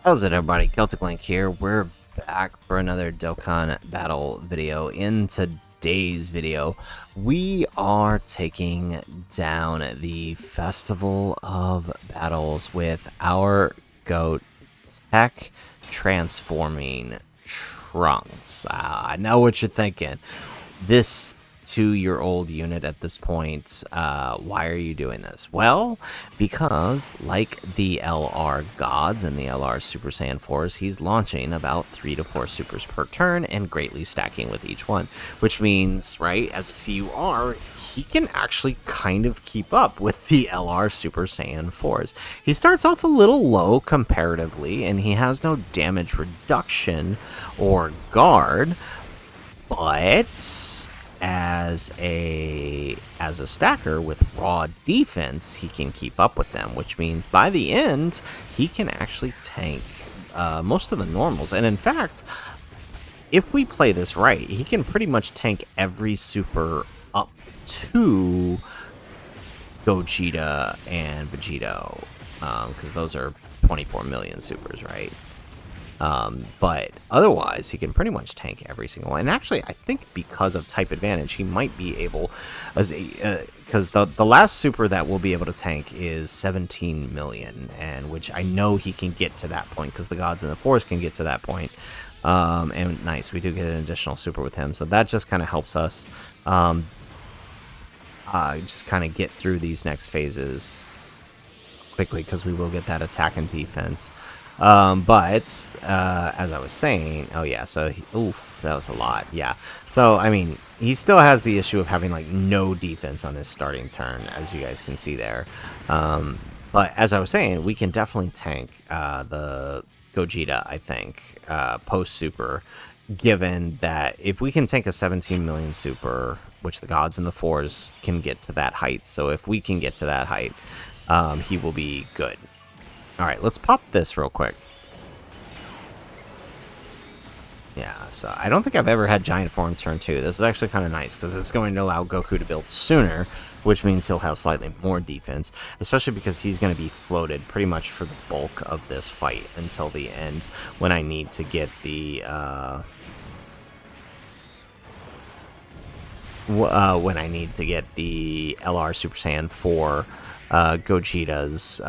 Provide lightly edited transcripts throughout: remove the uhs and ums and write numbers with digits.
How's it, everybody? Celtic Link here. We're back for another Dokkan battle video. In today's video, we are taking down the Festival of Battles with our GOAT TEQ transforming Trunks. I know what you're thinking. This 2-year-old unit at this point, why are you doing this? Well, because like the LR gods and the LR Super Saiyan 4s, he's launching about 3 to 4 supers per turn and greatly stacking with each one, which means, right, as a TUR, he can actually kind of keep up with the LR Super Saiyan 4s. He starts off a little low comparatively, and he has no damage reduction or guard, but as a stacker with raw defense, he can keep up with them, which means by the end he can actually tank most of the normals. And in fact, if we play this right, he can pretty much tank every super up to Gogeta and Vegito, because those are 24 million supers, right? But otherwise, he can pretty much tank every single one. And actually, I think because of type advantage, he might be able, because the last super that we'll be able to tank is 17 million, and which I know he can get to that point because the gods and the forest can get to that point. And nice, we do get an additional super with him, so that just kind of helps us just kind of get through these next phases quickly, because we will get that attack and defense. But as I was saying, oh yeah, so oof, that was a lot. Yeah, so I mean, he still has the issue of having like no defense on his starting turn, as you guys can see there. But as I was saying, we can definitely tank the Gogeta, I think, post super, given that if we can tank a 17 million super, which the gods and the fours can get to that height, so if we can get to that height, he will be good. Alright, let's pop this real quick. Yeah, so I don't think I've ever had Giant Form turn 2. This is actually kind of nice, because it's going to allow Goku to build sooner, which means he'll have slightly more defense, especially because he's going to be floated pretty much for the bulk of this fight until the end, when I need to get the, LR Super Saiyan 4 Gogeta's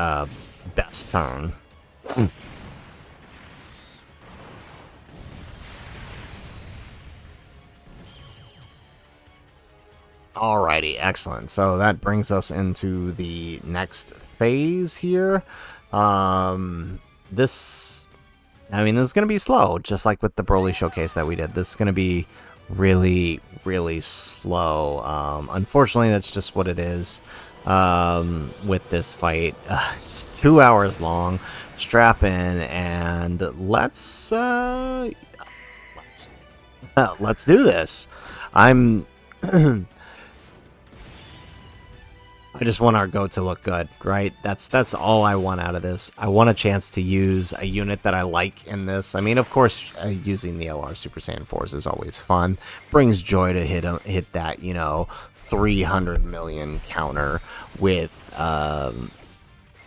best turn. Alrighty, excellent. So that brings us into the next phase here. This is going to be slow, just like with the Broly showcase that we did. This is going to be really, really slow. Unfortunately, that's just what it is. With this fight, it's 2 hours long. Strap in and let's do this. I just want our GOAT to look good, right? That's all I want out of this. I want a chance to use a unit that I like in this. I mean, of course, using the LR Super Saiyan 4s is always fun. Brings joy to hit that, 300 million counter with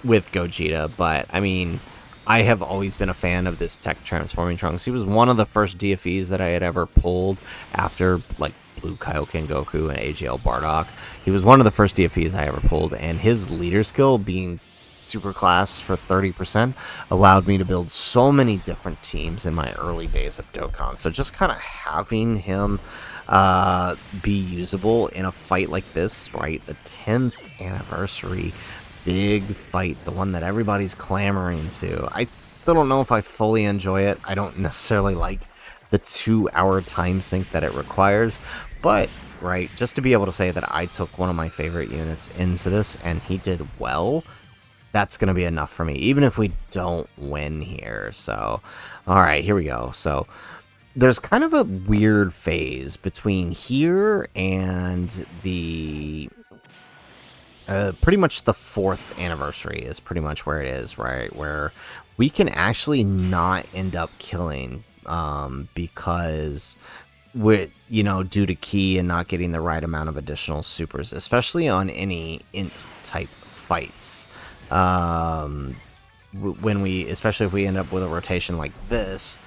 Gogeta. But I mean, I have always been a fan of this TEQ transforming Trunks. He was one of the first DFEs that I had ever pulled after like Blue Kaioken Goku and AGL Bardock. He was one of the first DFEs I ever pulled, and his leader skill being super class for 30% allowed me to build so many different teams in my early days of Dokkan. So just kind of having him be usable in a fight like this, right? The 10th anniversary big fight, the one that everybody's clamoring to. I still don't know if I fully enjoy it. I don't necessarily like the 2-hour time sink that it requires, but right, just to be able to say that I took one of my favorite units into this and he did well, that's going to be enough for me, even if we don't win here. So, alright, here we go. So, there's kind of a weird phase between here and the pretty much the 4th anniversary is pretty much where it is, right? Where we can actually not end up killing because with, due to key and not getting the right amount of additional supers, especially on any int type fights. when we, especially if we end up with a rotation like this,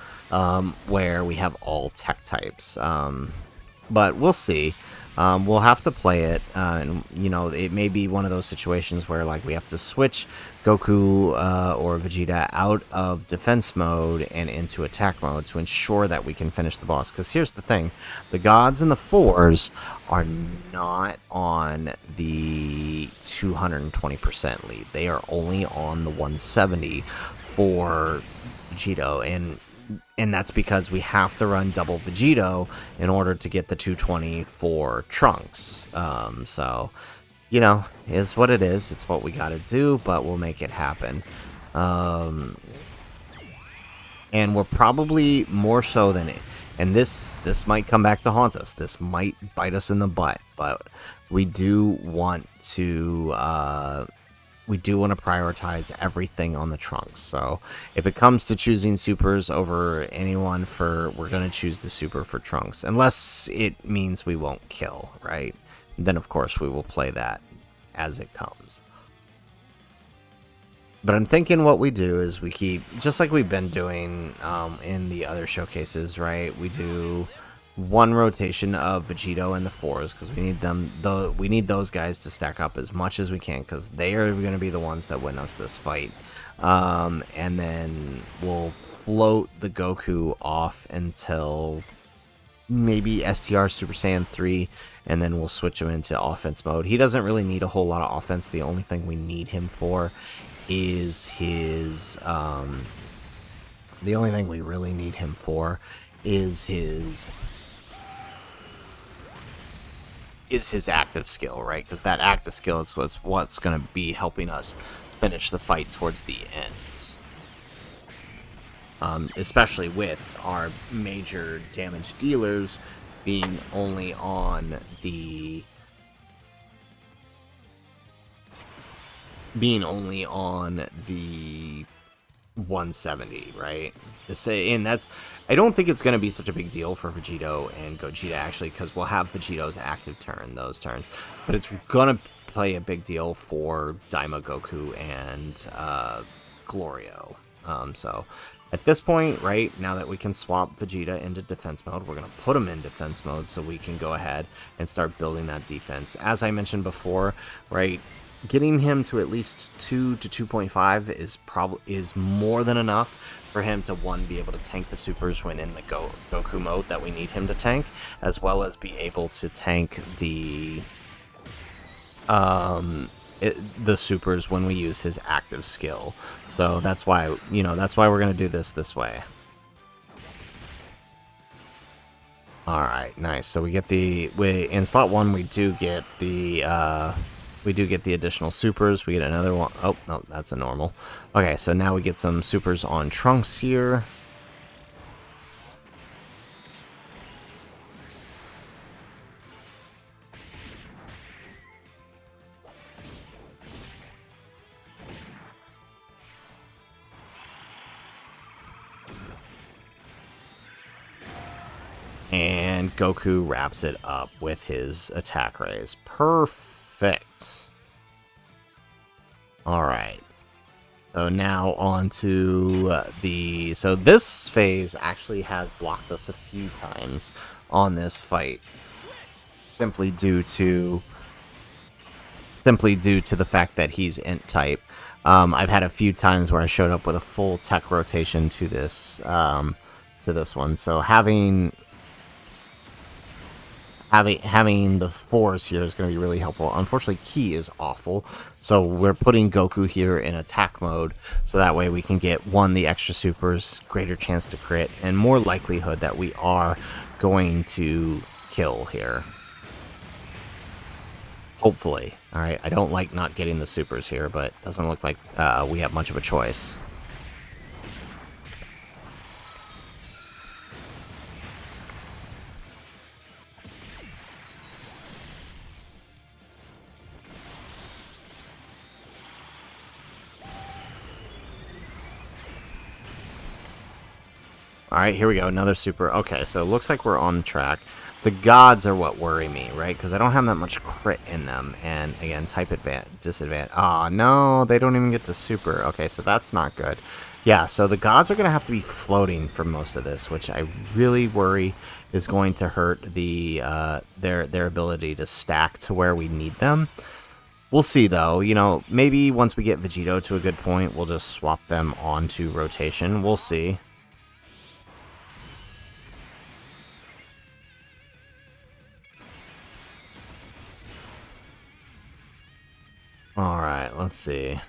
where we have all tech types. But we'll see. We'll have to play it, and you know, it may be one of those situations where like we have to switch Goku or Vegeta out of defense mode and into attack mode to ensure that we can finish the boss. Because here's the thing, the gods and the fours are not on the 220% lead. They are only on the 170 for Vegito, and that's because we have to run double Vegito in order to get the 220 for Trunks. So, you know, is what it is. It's what we got to do, but we'll make it happen. And we're probably more so than it. And this might come back to haunt us. This might bite us in the butt, but we do want to prioritize everything on the Trunks. So if it comes to choosing supers over anyone, we're going to choose the super for Trunks, unless it means we won't kill, right? Then of course we will play that as it comes. But I'm thinking what we do is we keep, just like we've been doing in the other showcases, right? We do one rotation of Vegito and the fours, because we need them. We need those guys to stack up as much as we can, because they are going to be the ones that win us this fight. And then we'll float the Goku off until maybe STR Super Saiyan 3, and then we'll switch him into offense mode. He doesn't really need a whole lot of offense. The only thing we need him for is his the only thing we really need him for is his active skill, right? Because that active skill is what's going to be helping us finish the fight towards the end. Especially with our major damage dealers being only on the 170, right? And that's, I don't think it's going to be such a big deal for Vegito and Gogeta, actually, because we'll have Vegito's active turn those turns, but it's going to play a big deal for Daima Goku and Glorio. So at this point, right, now that we can swap Vegeta into defense mode, we're going to put him in defense mode so we can go ahead and start building that defense. As I mentioned before, right, getting him to at least 2 to 2.5 is more than enough for him to, one, be able to tank the supers when in the Goku mode that we need him to tank, as well as be able to tank the supers when we use his active skill. So that's why, that's why we're going to do this way. Alright, nice. So we get in slot 1, we do get the additional supers. We get another one. Oh, no, that's a normal. Okay, so now we get some supers on Trunks here. And Goku wraps it up with his attack raise. Perfect. Alright. So now on to so this phase actually has blocked us a few times on this fight. Simply due to the fact that he's int type. I've had a few times where I showed up with a full tech rotation to this one. So having the fours here is going to be really helpful. Unfortunately, Ki is awful, so we're putting Goku here in attack mode, so that way we can get, one, the extra supers, greater chance to crit, and more likelihood that we are going to kill here. Hopefully. Alright, I don't like not getting the supers here, but it doesn't look like we have much of a choice. Alright, here we go, another super. Okay, so it looks like we're on track. The gods are what worry me, right? Because I don't have that much crit in them. And again, type disadvantage. Oh, no, they don't even get to super. Okay, so that's not good. Yeah, so the gods are going to have to be floating for most of this, which I really worry is going to hurt the their ability to stack to where we need them. We'll see, though. You know, maybe once we get Vegito to a good point, we'll just swap them onto rotation. We'll see. Alright, let's see.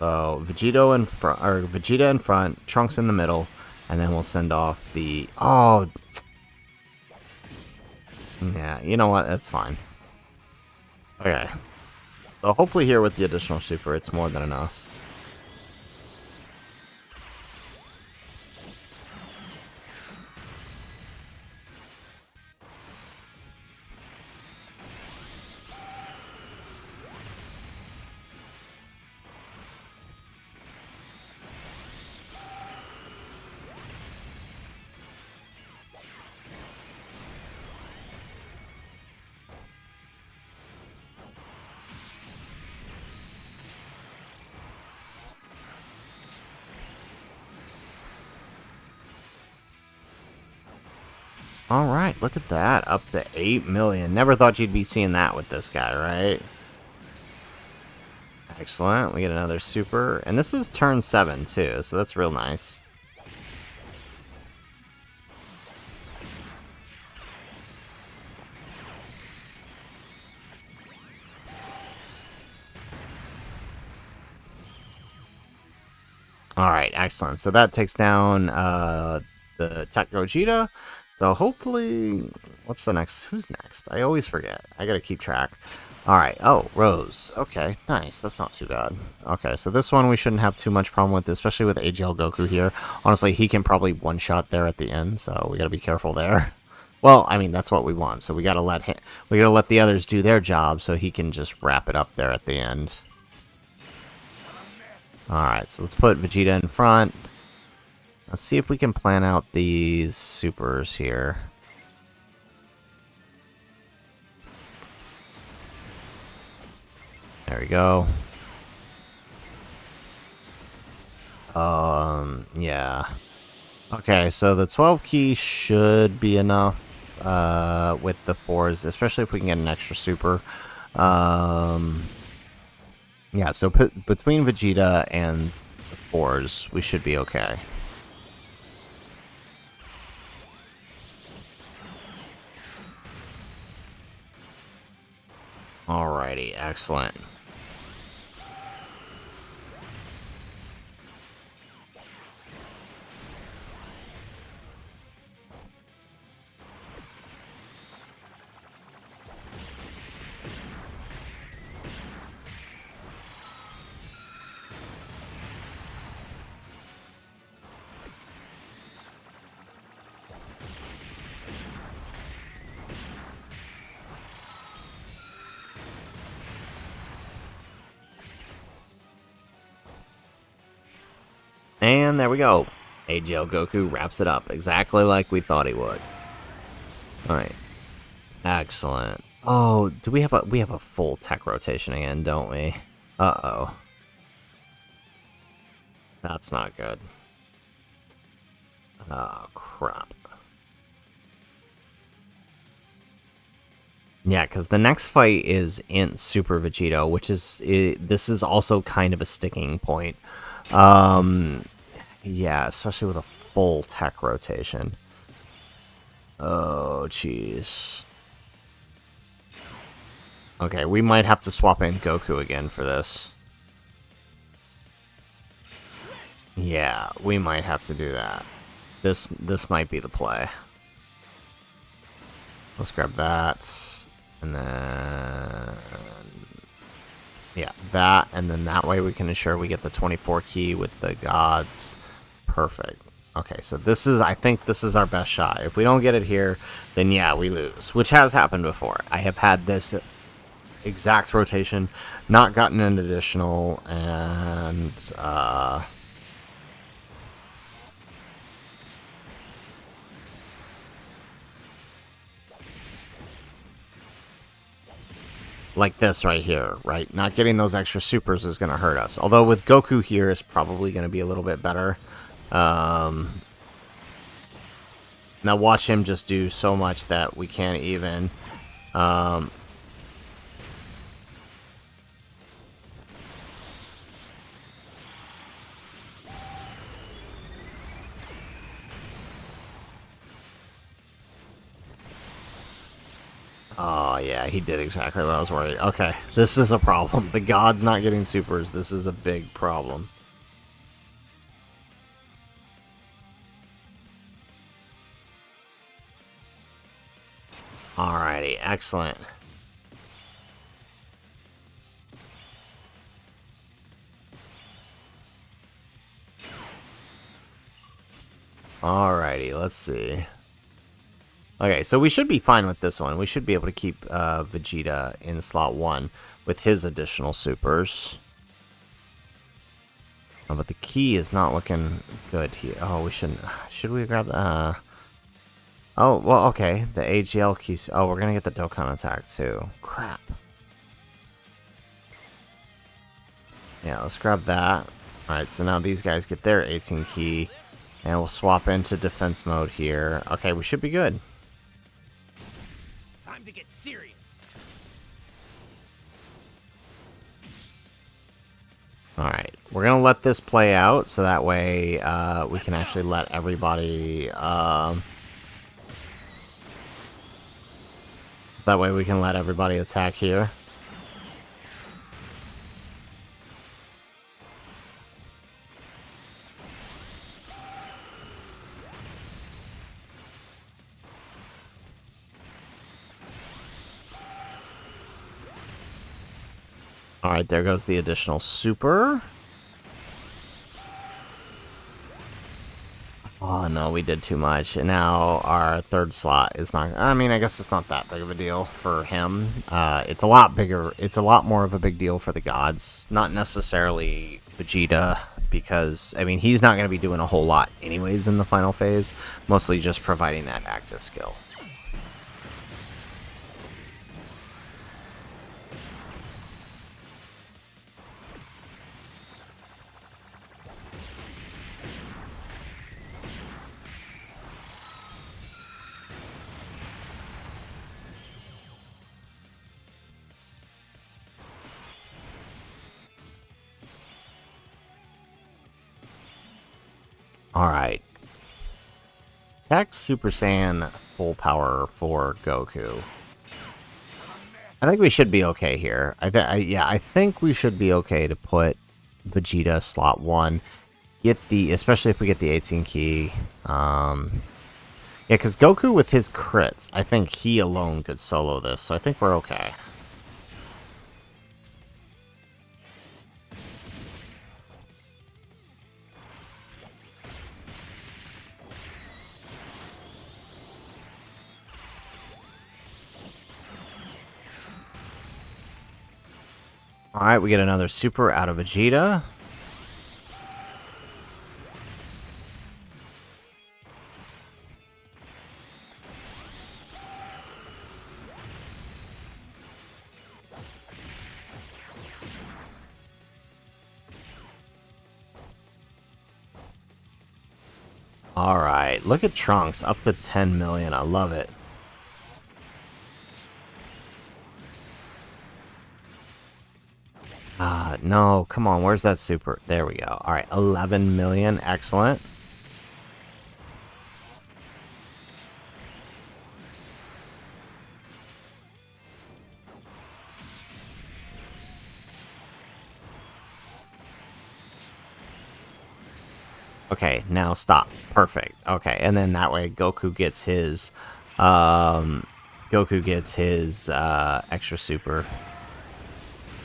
So, Vegito in front, or Vegeta in front, Trunks in the middle, and then we'll send off the... Oh! Yeah, you know what? That's fine. Okay. So, hopefully here with the additional super, it's more than enough. Alright, look at that. Up to 8 million. Never thought you'd be seeing that with this guy, right? Excellent. We get another super. And this is turn 7, too, so that's real nice. Alright, excellent. So that takes down the TEQ Gogeta. So hopefully... What's the next? Who's next? I always forget. I gotta keep track. Alright, oh, Rose. Okay, nice. That's not too bad. Okay, so this one we shouldn't have too much problem with, especially with AGL Goku here. Honestly, he can probably one-shot there at the end, so we gotta be careful there. Well, I mean, that's what we want, so we gotta let the others do their job so he can just wrap it up there at the end. Alright, so let's put Vegeta in front. Let's see if we can plan out these supers here. There we go. Yeah. Okay, so the 12 key should be enough with the 4s, especially if we can get an extra super. Yeah, so between Vegeta and the 4s, we should be okay. Alrighty, excellent. And there we go. AGL Goku wraps it up exactly like we thought he would. Alright. Excellent. Oh, do we have a full tech rotation again, don't we? Uh-oh. That's not good. Oh, crap. Yeah, because the next fight is in Super Vegito, which is... this is also kind of a sticking point. Yeah, especially with a full tech rotation. Oh, jeez. Okay, we might have to swap in Goku again for this. Yeah, we might have to do that. This might be the play. Let's grab that. And then... yeah, that. And then that way we can ensure we get the 24 key with the gods. Perfect. Okay, so this is... I think this is our best shot. If we don't get it here, then yeah, we lose. Which has happened before. I have had this exact rotation, not gotten an additional, and... like this right here, right? Not getting those extra supers is going to hurt us. Although with Goku here is probably going to be a little bit better. Now watch him just do so much that we can't even... Oh, yeah, he did exactly what I was worried. Okay, this is a problem. The god's not getting supers. This is a big problem. Alrighty, excellent. Alrighty, let's see. Okay, so we should be fine with this one. We should be able to keep Vegeta in slot 1 with his additional supers. Oh, but the key is not looking good here. Oh, we shouldn't... Should we grab... Oh, well, okay. The AGL keys... Oh, we're gonna get the Dokkan attack, too. Crap. Yeah, let's grab that. Alright, so now these guys get their 18 key. And we'll swap into defense mode here. Okay, we should be good. Time to get serious. Alright, we're gonna let this play out, so that way we can actually let everybody... so that way we can let everybody attack here. Alright, there goes the additional super. Oh no, we did too much. And now our third slot is not... I mean, I guess it's not that big of a deal for him. It's a lot bigger. It's a lot more of a big deal for the gods. Not necessarily Vegeta, because, I mean, he's not going to be doing a whole lot anyways in the final phase. Mostly just providing that active skill. Alright. TEQ Super Saiyan full power for Goku. I think we should be okay here. I think we should be okay to put Vegeta slot 1. Get the... Especially if we get the 18 key. Yeah, because Goku with his crits, I think he alone could solo this, so I think we're okay. Alright, we get another super out of Vegeta. Alright, look at Trunks, up to 10 million, I love it. No, come on, where's that super? There we go. Alright, 11 million, excellent. Okay, now stop. Perfect. Okay, and then that way Goku gets his extra super.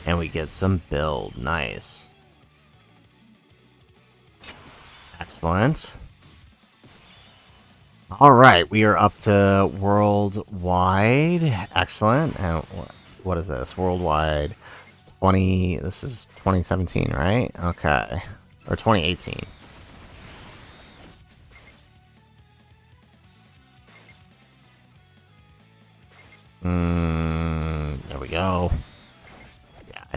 And we get some build. Nice. Excellent. Alright, we are up to worldwide. Excellent. And what is this? Worldwide 20... This is 2017, right? Okay. Or 2018. There we go.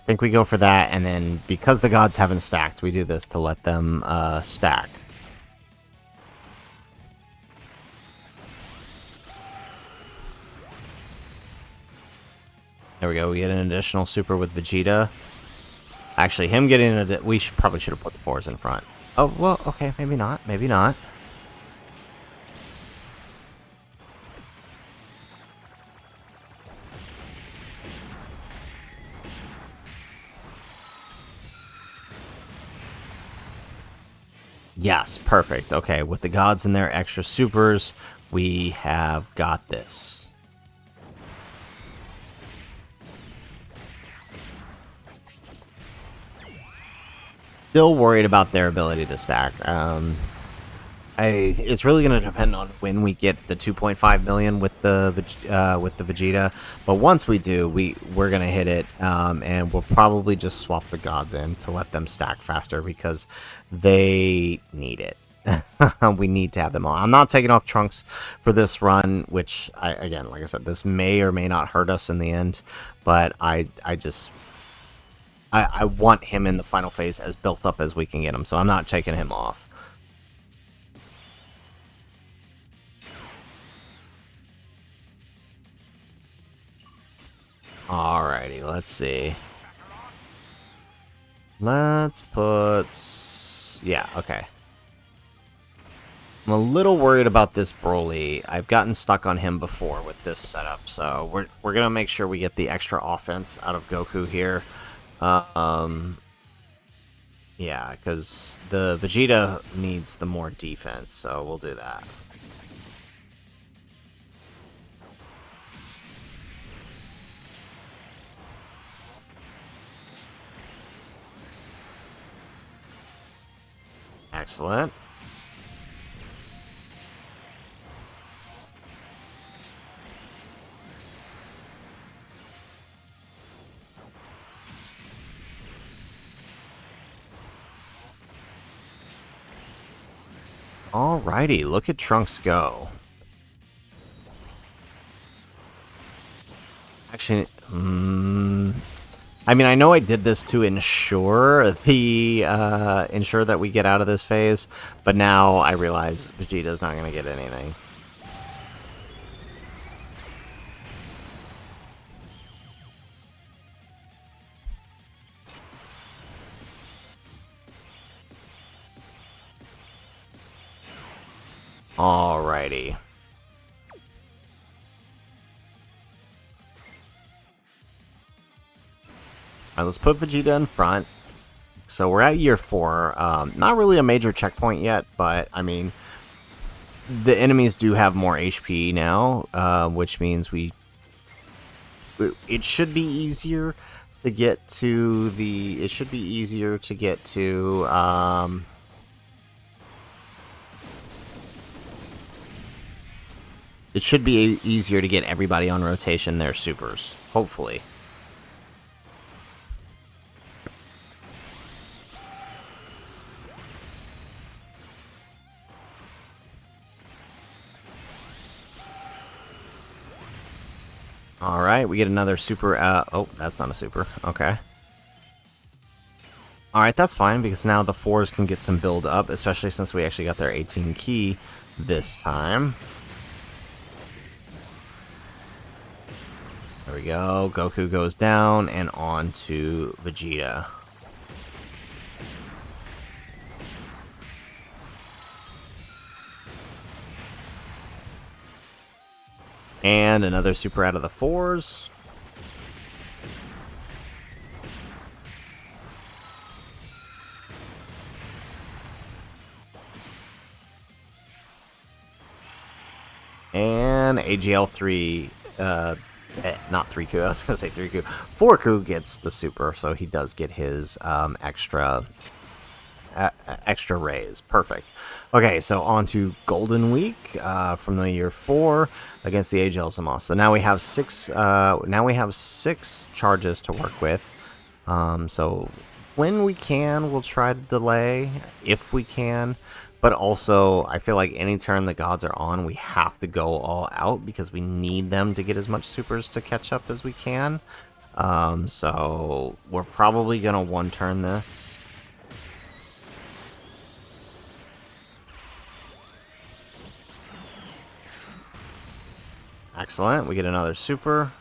think we go for that, and then because the gods haven't stacked, we do this to let them stack. There we go. We get an additional super with Vegeta. Actually, him getting we probably should have put the 4s in front. Oh, well, okay, maybe not. Maybe not. Yes, perfect. Okay, with the gods and their extra supers, we have got this. Still worried about their ability to stack. It's really going to depend on when we get the 2.5 million with the Vegeta, but once we do, we're going to hit it, and we'll probably just swap the gods in to let them stack faster because they need it. We need to have them all. I'm not taking off Trunks for this run, which again, like I said, this may or may not hurt us in the end, but I want him in the final phase as built up as we can get him, so I'm not taking him off. Alrighty, let's see. Let's put... yeah, okay. I'm a little worried about this Broly. I've gotten stuck on him before with this setup, so we're gonna make sure we get the extra offense out of Goku here. Yeah, because the Vegeta needs the more defense, so we'll do that. Excellent. Alrighty, look at Trunks go. Actually, I mean, I know I did this to ensure that we get out of this phase, but now I realize Vegeta's not going to get anything. Alrighty. Alright, let's put Vegeta in front. So we're at year 4. Not really a major checkpoint yet, but, I mean, the enemies do have more HP now, which means it should be easier to get to the... It should be easier to get to... it should be easier to get everybody on rotation their supers, hopefully. Alright, we get another super, oh, that's not a super, okay. Alright, that's fine, because now the 4s can get some build up, especially since we actually got their 18 key this time. There we go, Goku goes down, and on to Vegeta. And another super out of the 4s. And AGL 3, not 3Q, I was going to say 3Q. 4Q gets the super, so he does get his extra raise. Perfect. Okay, so on to Golden Week from the year 4 against the AGL Zamos. So now we have 6. Now we have 6 charges to work with. So when we can, we'll try to delay if we can. But also, I feel like any turn the gods are on, we have to go all out because we need them to get as much supers to catch up as we can. So we're probably gonna one-turn this. Excellent. We get another super.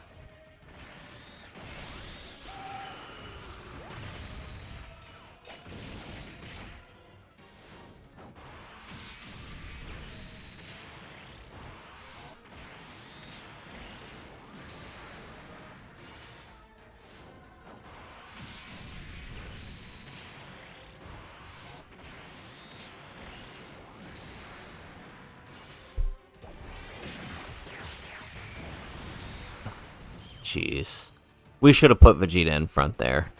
Jeez. We should have put Vegeta in front there.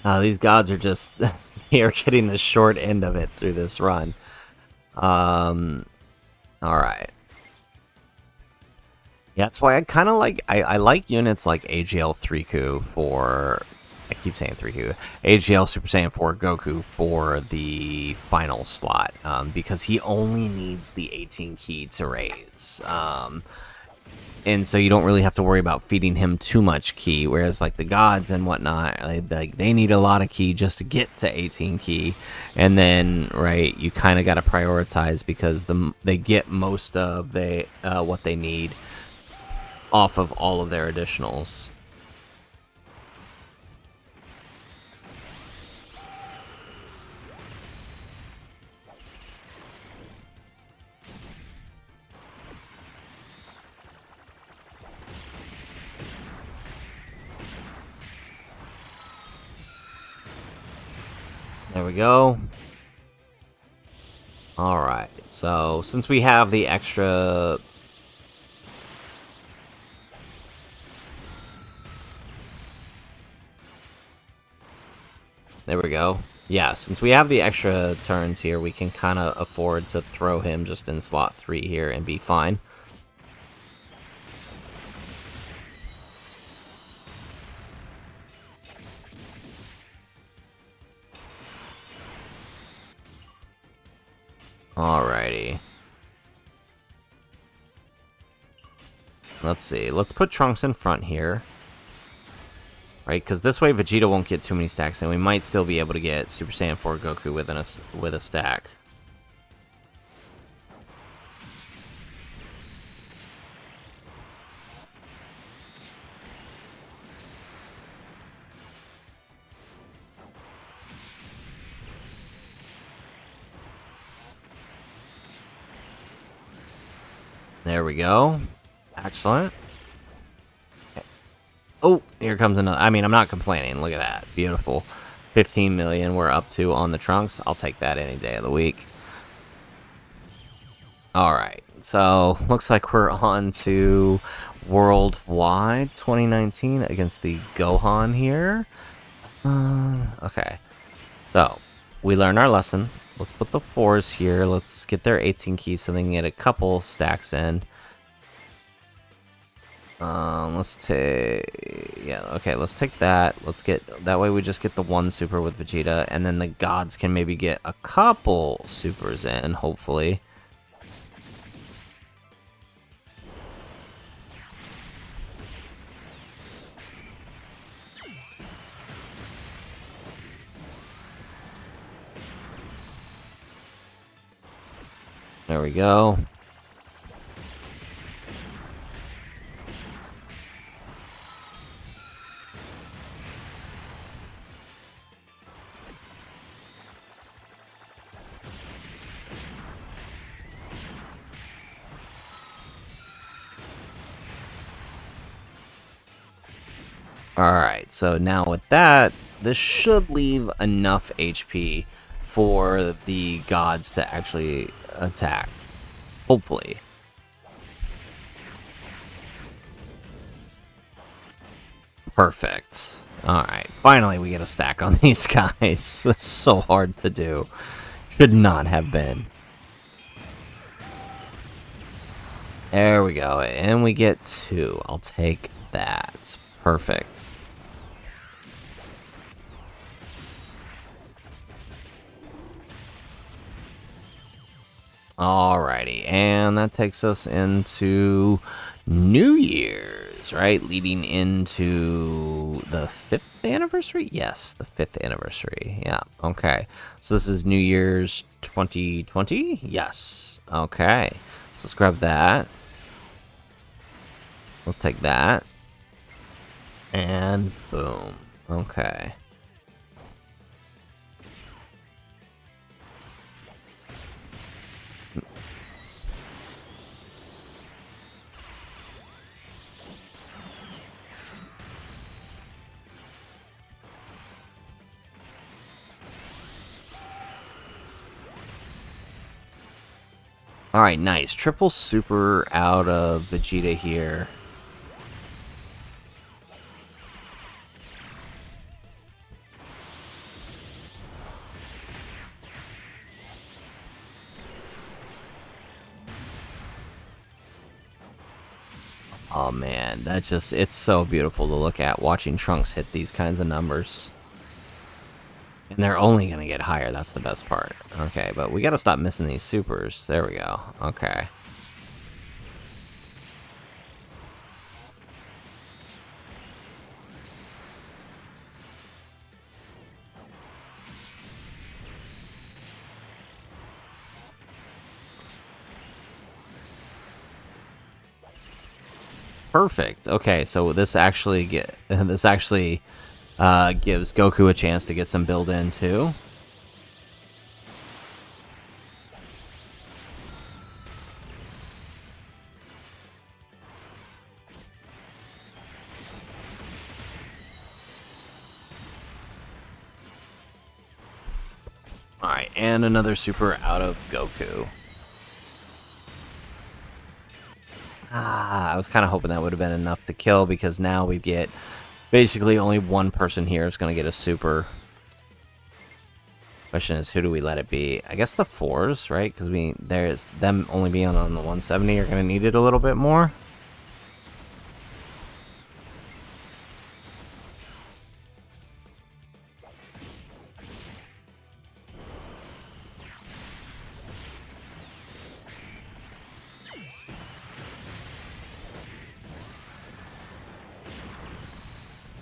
These gods are just... They're getting the short end of it through this run. Alright. Yeah, that's why I kind of like... I like units like AGL 3Ku for... I keep saying 3Ku. AGL Super Saiyan 4 Goku for the final slot. Because he only needs the 18 key to raise. And so you don't really have to worry about feeding him too much ki, whereas like the gods and whatnot, they need a lot of ki just to get to 18 ki, and then right, you kind of got to prioritize because they get most of what they need off of all of their additionals. There we go. Alright, so since we have the extra... There we go. Yeah, since we have the extra turns here, we can kind of afford to throw him just in slot 3 here and be fine. Alrighty. Let's see. Let's put Trunks in front here. Right, because this way Vegeta won't get too many stacks, and we might still be able to get Super Saiyan 4 Goku with a stack. There we go. Excellent. Oh, here comes another. I mean, I'm not complaining. Look at that. Beautiful. 15 million we're up to on the Trunks. I'll take that any day of the week. Alright, so looks like we're on to Worldwide 2019 against the Gohan here. Okay, so we learned our lesson. Let's put the 4s here. Let's get their 18 keys so they can get a couple stacks in. Let's take... Yeah, okay, let's take that. Let's get... That way we just get the 1 super with Vegeta, and then the gods can maybe get a couple supers in, hopefully. There we go. Alright, so now with that, this should leave enough HP for the gods to actually attack. Hopefully. Perfect. Alright, finally we get a stack on these guys. So hard to do. Should not have been. There we go, and we get 2. I'll take that. Perfect. Alrighty, and that takes us into New Year's. years, right? Leading into the 5th anniversary? Yes, the 5th anniversary. Yeah, okay. So this is New Year's 2020? Yes. Okay. So let's grab that. Let's take that. And boom. Okay. Alright, nice. Triple super out of Vegeta here. Oh man, that's just, it's so beautiful to look at watching Trunks hit these kinds of numbers. And they're only going to get higher, that's the best part. Okay, but we got to stop missing these supers. There we go. Okay. Perfect. Okay, so this actually gives Goku a chance to get some build in too. All right, and another super out of Goku. I was kind of hoping that would have been enough to kill, because now we get basically only one person here is going to get a super. Question is, who do we let it be? I guess the 4s, right? Because there's them only being on the 170 are going to need it a little bit more.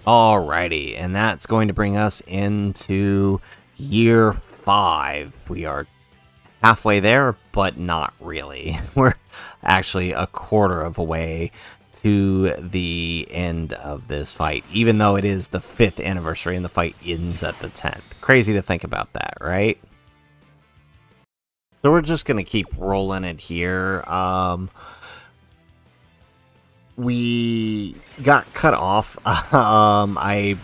Alrighty, and that's going to bring us into year 5. We are halfway there, but not really. We're actually a quarter of a way to the end of this fight, even though it is the 5th anniversary and the fight ends at the 10th. Crazy to think about that, right? So we're just going to keep rolling it here. We got cut off. I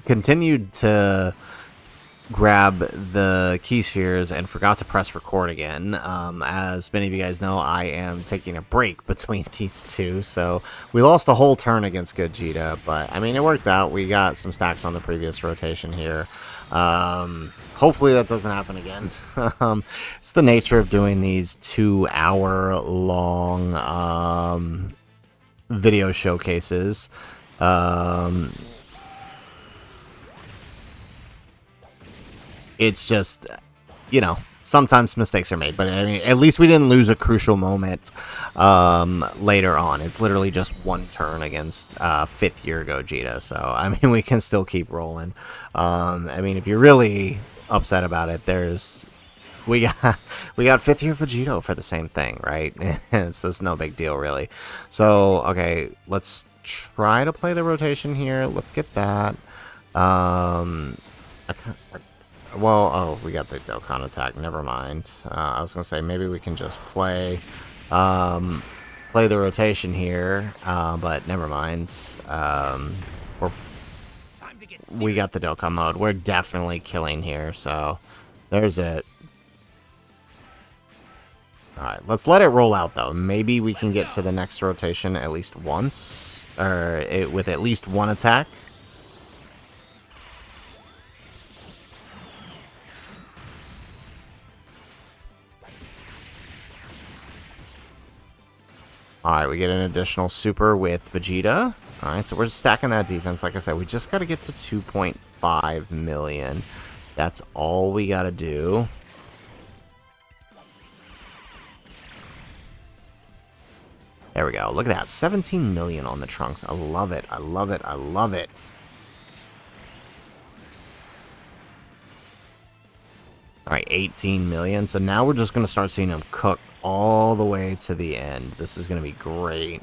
continued to grab the key spheres and forgot to press record again. As many of you guys know, I am taking a break between these two, so we lost a whole turn against Gogeta, but I mean, it worked out. We got some stacks on the previous rotation here. Hopefully that doesn't happen again. It's the nature of doing these 2-hour long video showcases. It's just, you know, sometimes mistakes are made, but I mean, at least we didn't lose a crucial moment later on. It's literally just one turn against 5th year Gogeta, so I mean, we can still keep rolling. I mean, if you're really upset about it, we got 5th year Vegito for the same thing, right? It's just no big deal, really. So, okay, let's try to play the rotation here. Let's get that. Well, oh, we got the Dokkan attack. Never mind. I was gonna say maybe we can just play the rotation here, but never mind. We got the Dokkan mode. We're definitely killing here, so there's it. Alright, let's let it roll out, though. Maybe we can get to the next rotation at least once, or with at least one attack. Alright, we get an additional super with Vegeta. Alright, so we're stacking that defense. Like I said, we just got to get to 2.5 million. That's all we got to do. There we go. Look at that. 17 million on the Trunks. I love it. I love it. I love it. All right, 18 million. So now we're just going to start seeing them cook all the way to the end. This is going to be great.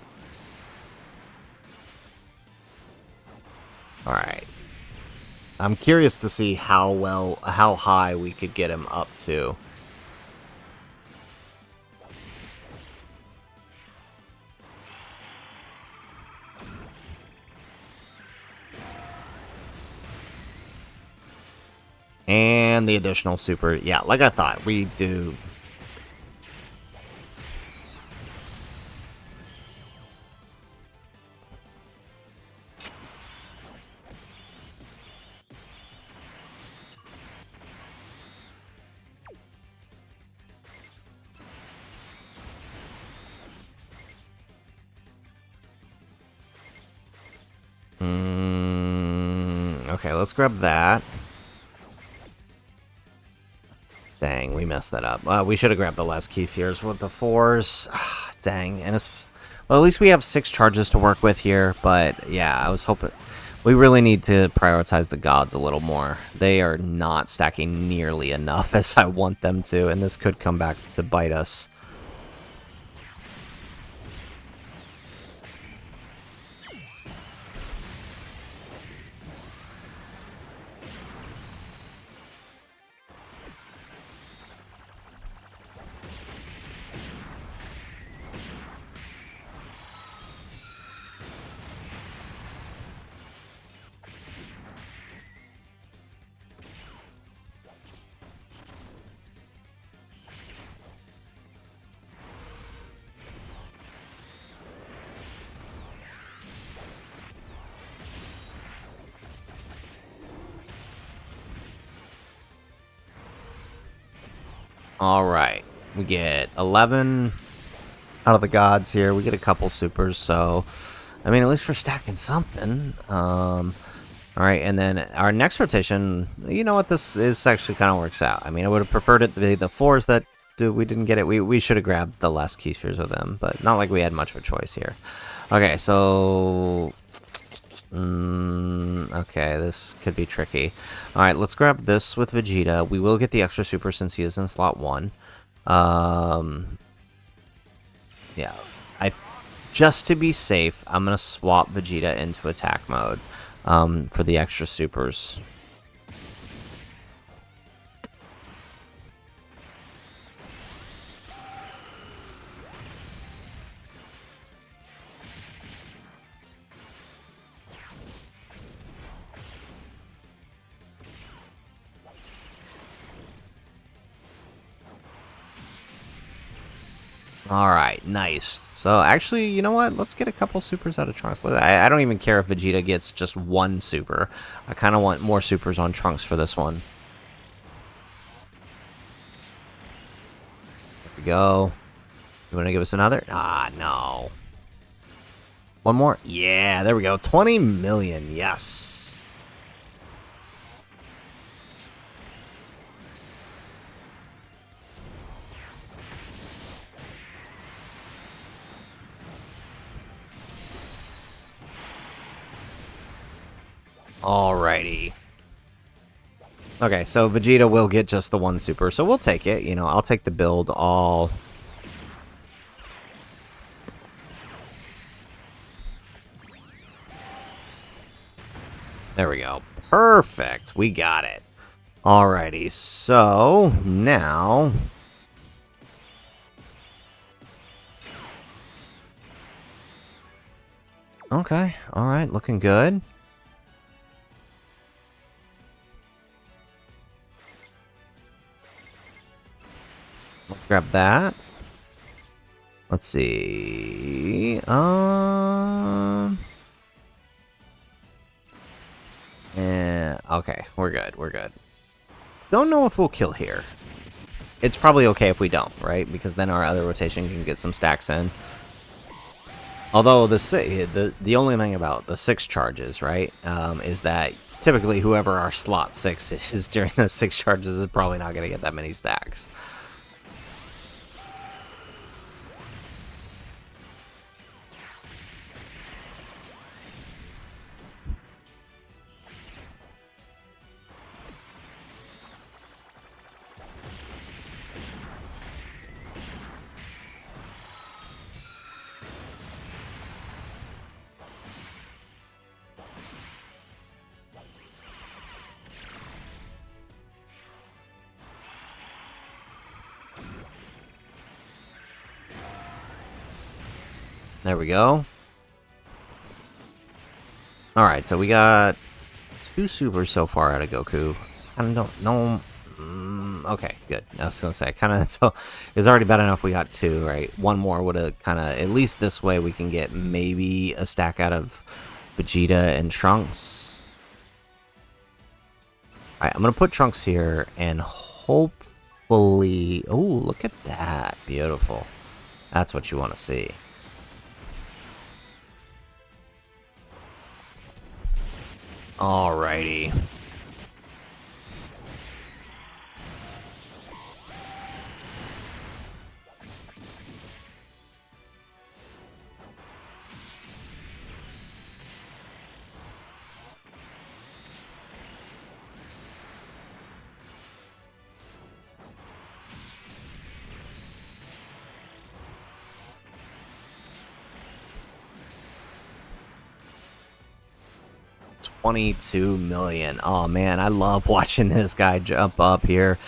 All right. I'm curious to see how high we could get him up to. And the additional super. Yeah, like I thought, we do. Okay, let's grab that. Dang, we messed that up. We should have grabbed the less key fears with the 4s. Dang, and it's... Well, at least we have 6 charges to work with here, but yeah, I was hoping... We really need to prioritize the gods a little more. They are not stacking nearly enough as I want them to, and this could come back to bite us. Alright, we get 11 out of the gods here. We get a couple supers, so... I mean, at least we're stacking something. Alright, and then our next rotation, you know what, this is actually kind of works out. I mean, I would have preferred it to be the 4s that we didn't get it. We should have grabbed the less key spheres with them, but not like we had much of a choice here. Okay, so... okay, this could be tricky. Alright, let's grab this with Vegeta. We will get the extra super since he is in slot 1. Yeah, just to be safe, I'm going to swap Vegeta into attack mode for the extra supers. Alright, nice. So, actually, you know what? Let's get a couple supers out of Trunks. I don't even care if Vegeta gets just 1 super. I kind of want more supers on Trunks for this one. There we go. You want to give us another? Ah, no. One more? Yeah, there we go. 20 million, yes. Alrighty. Okay, so Vegeta will get just the 1 super, so we'll take it. You know, I'll take the build all... There we go. Perfect. We got it. Alrighty, so now... Okay, alright, looking good. Let's grab that. Let's see. Yeah, okay, we're good, we're good. Don't know if we'll kill here. It's probably okay if we don't, right? Because then our other rotation can get some stacks in. Although the only thing about the 6 charges, right, is that typically whoever our slot 6 is during the 6 charges is probably not going to get that many stacks. There we go. Alright, so we got 2 supers so far out of Goku. I don't know. Okay, good. I was gonna say, kind of, so it's already bad enough we got 2, right? One more would have kind of, at least this way we can get maybe a stack out of Vegeta and Trunks. Alright, I'm gonna put Trunks here, and hopefully... Oh, look at that. Beautiful. That's what you want to see. Alrighty. $22 million. Oh man, I love watching this guy jump up here.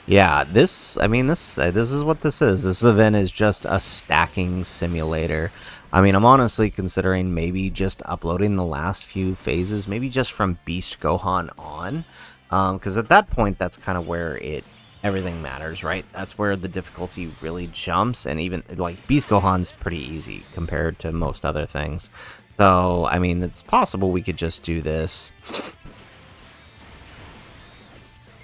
Yeah, this is what this is. This event is just a stacking simulator. I mean, I'm honestly considering maybe just uploading the last few phases, maybe just from Beast Gohan on, because at that point, that's kind of where everything matters, right? That's where the difficulty really jumps, and even like Beast Gohan's pretty easy compared to most other things. So, I mean, it's possible we could just do this.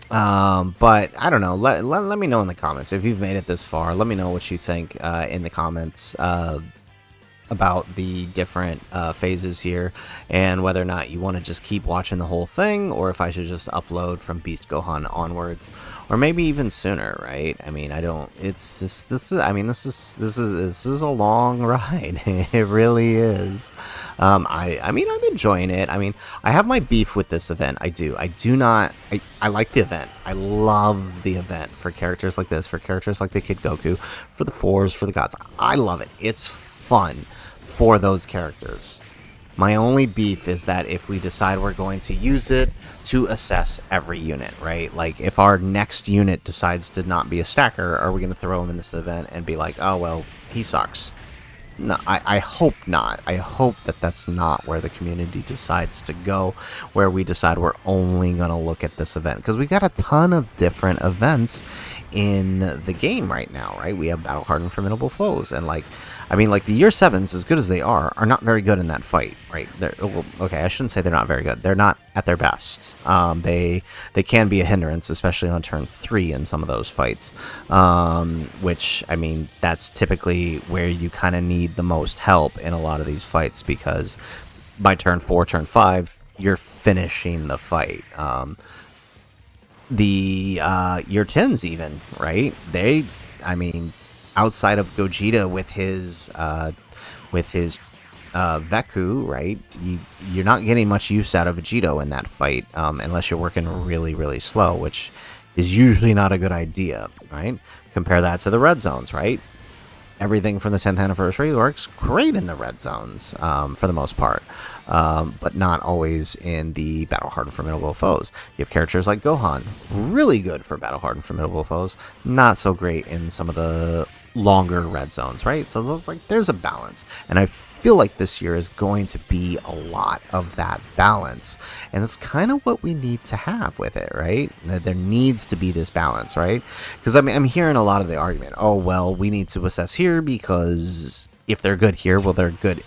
But I don't know. Let me know in the comments if you've made it this far. Let me know what you think in the comments about the different phases here, and whether or not you want to just keep watching the whole thing, or if I should just upload from Beast Gohan onwards, or maybe even sooner, right? I mean, I don't. It's this is. I mean, this is a long ride. It really is. I mean, I'm enjoying it. I mean, I have my beef with this event. I do not. I like the event. I love the event for characters like this, for characters like the Kid Goku, for the fours, for the gods. I love it. It's fun for those characters. My only beef is that if we decide we're going to use it to assess every unit, right? Like, if our next unit decides to not be a stacker, are we going to throw him in this event and be like, oh, well, he sucks? No, I hope not. I hope that that's not where the community decides to go, where we decide we're only going to look at this event. Because we got a ton of different events in the game right now, right? We have Battle Hardened Formidable Foes, and like, I mean, like, the Year 7s, as good as they are not very good in that fight, right? Well, okay, I shouldn't say they're not very good. They're not at their best. They can be a hindrance, especially on turn 3 in some of those fights, which, I mean, that's typically where you kind of need the most help in a lot of these fights, because by turn 4, turn 5, you're finishing the fight. The Year 10s even, right? I mean, outside of Gogeta with his Veku, right? You're not getting much use out of Vegito in that fight, unless you're working really, really slow, which is usually not a good idea, right? Compare that to the red zones, right? Everything from the 10th anniversary works great in the red zones, for the most part, but not always in the Battle Hardened Formidable Foes. You have characters like Gohan, really good for Battle Hardened Formidable Foes, not so great in some of the longer red zones, right? So it's like there's a balance, and I feel like this year is going to be a lot of that balance, and it's kind of what we need to have with it, right? There needs to be this balance, right? Because I mean, I'm hearing a lot of the argument, oh well, we need to assess here because if they're good here, well, they're good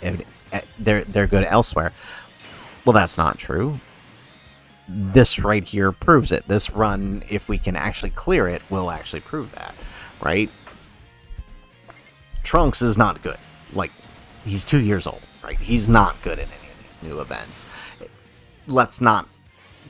they're good elsewhere. Well, that's not true. This right here proves it. This run, if we can actually clear it, will actually prove that, right? Trunks is not good. Like, he's 2 years old, right? He's not good in any of these new events. Let's not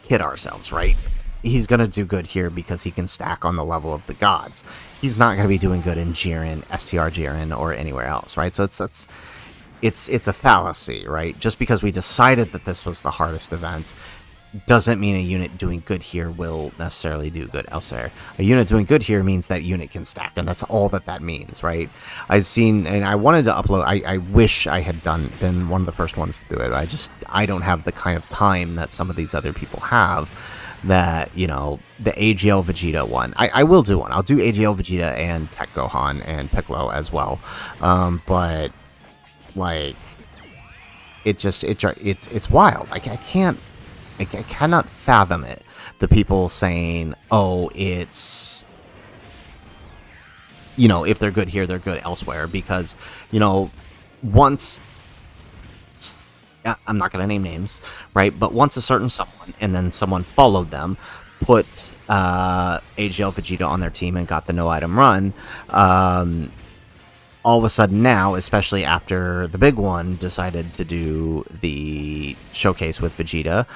kid ourselves, right? He's going to do good here because he can stack on the level of the gods. He's not going to be doing good in Jiren, STR Jiren, or anywhere else, right? So it's a fallacy, right? Just because we decided that this was the hardest event doesn't mean a unit doing good here will necessarily do good elsewhere. A unit doing good here means that unit can stack, and that's all that means, right? I've seen, and I wanted to upload, I wish I had been one of the first ones to do it. I don't have the kind of time that some of these other people have, that, you know, the AGL Vegeta one. I will do one. I'll do AGL Vegeta and TEQ Gohan and Piccolo as well. But Like, it's wild. Like, I cannot fathom it. The people saying, oh, it's, you know, if they're good here, they're good elsewhere. Because, you know, once, I'm not going to name names, right? But once a certain someone, and then someone followed them, put AGL Vegeta on their team and got the no item run, all of a sudden now, especially after the big one decided to do the showcase with Vegeta,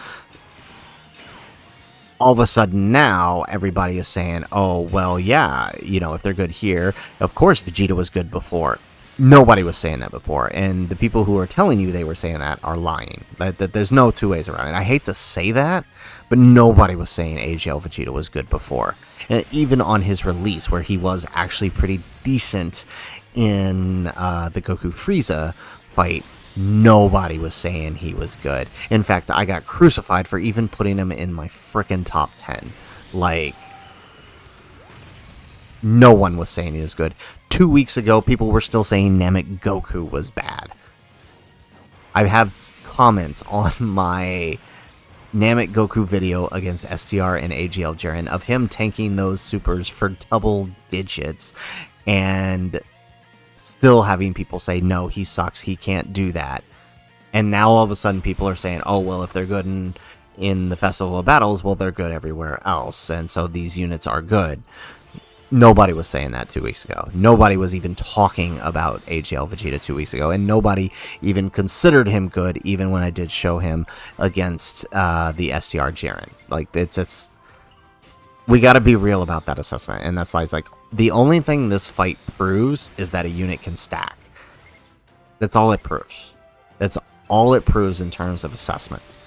all of a sudden now everybody is saying, oh, well, yeah, you know, if they're good here, of course Vegeta was good before. Nobody was saying that before, and the people who are telling you they were saying that are lying. That there's no two ways around it. I hate to say that, but nobody was saying AGL Vegeta was good before. And even on his release, where he was actually pretty decent in the Goku Frieza fight, nobody was saying he was good. In fact, I got crucified for even putting him in my frickin' top 10. Like, no one was saying he was good. 2 weeks ago, people were still saying Namek Goku was bad. I have comments on my Namek Goku video against STR and AGL Jiren of him tanking those supers for double digits and still having people say, no, he sucks, he can't do that. And now all of a sudden people are saying, oh, well, if they're good in the Festival of Battles, well, they're good everywhere else, and so these units are good. Nobody was saying that 2 weeks ago. Nobody was even talking about AGL Vegeta 2 weeks ago, and nobody even considered him good, even when I did show him against the STR Jiren. Like, it's we got to be real about that assessment, and that's like the only thing this fight proves is that a unit can stack. That's all it proves. That's all it proves in terms of assessment.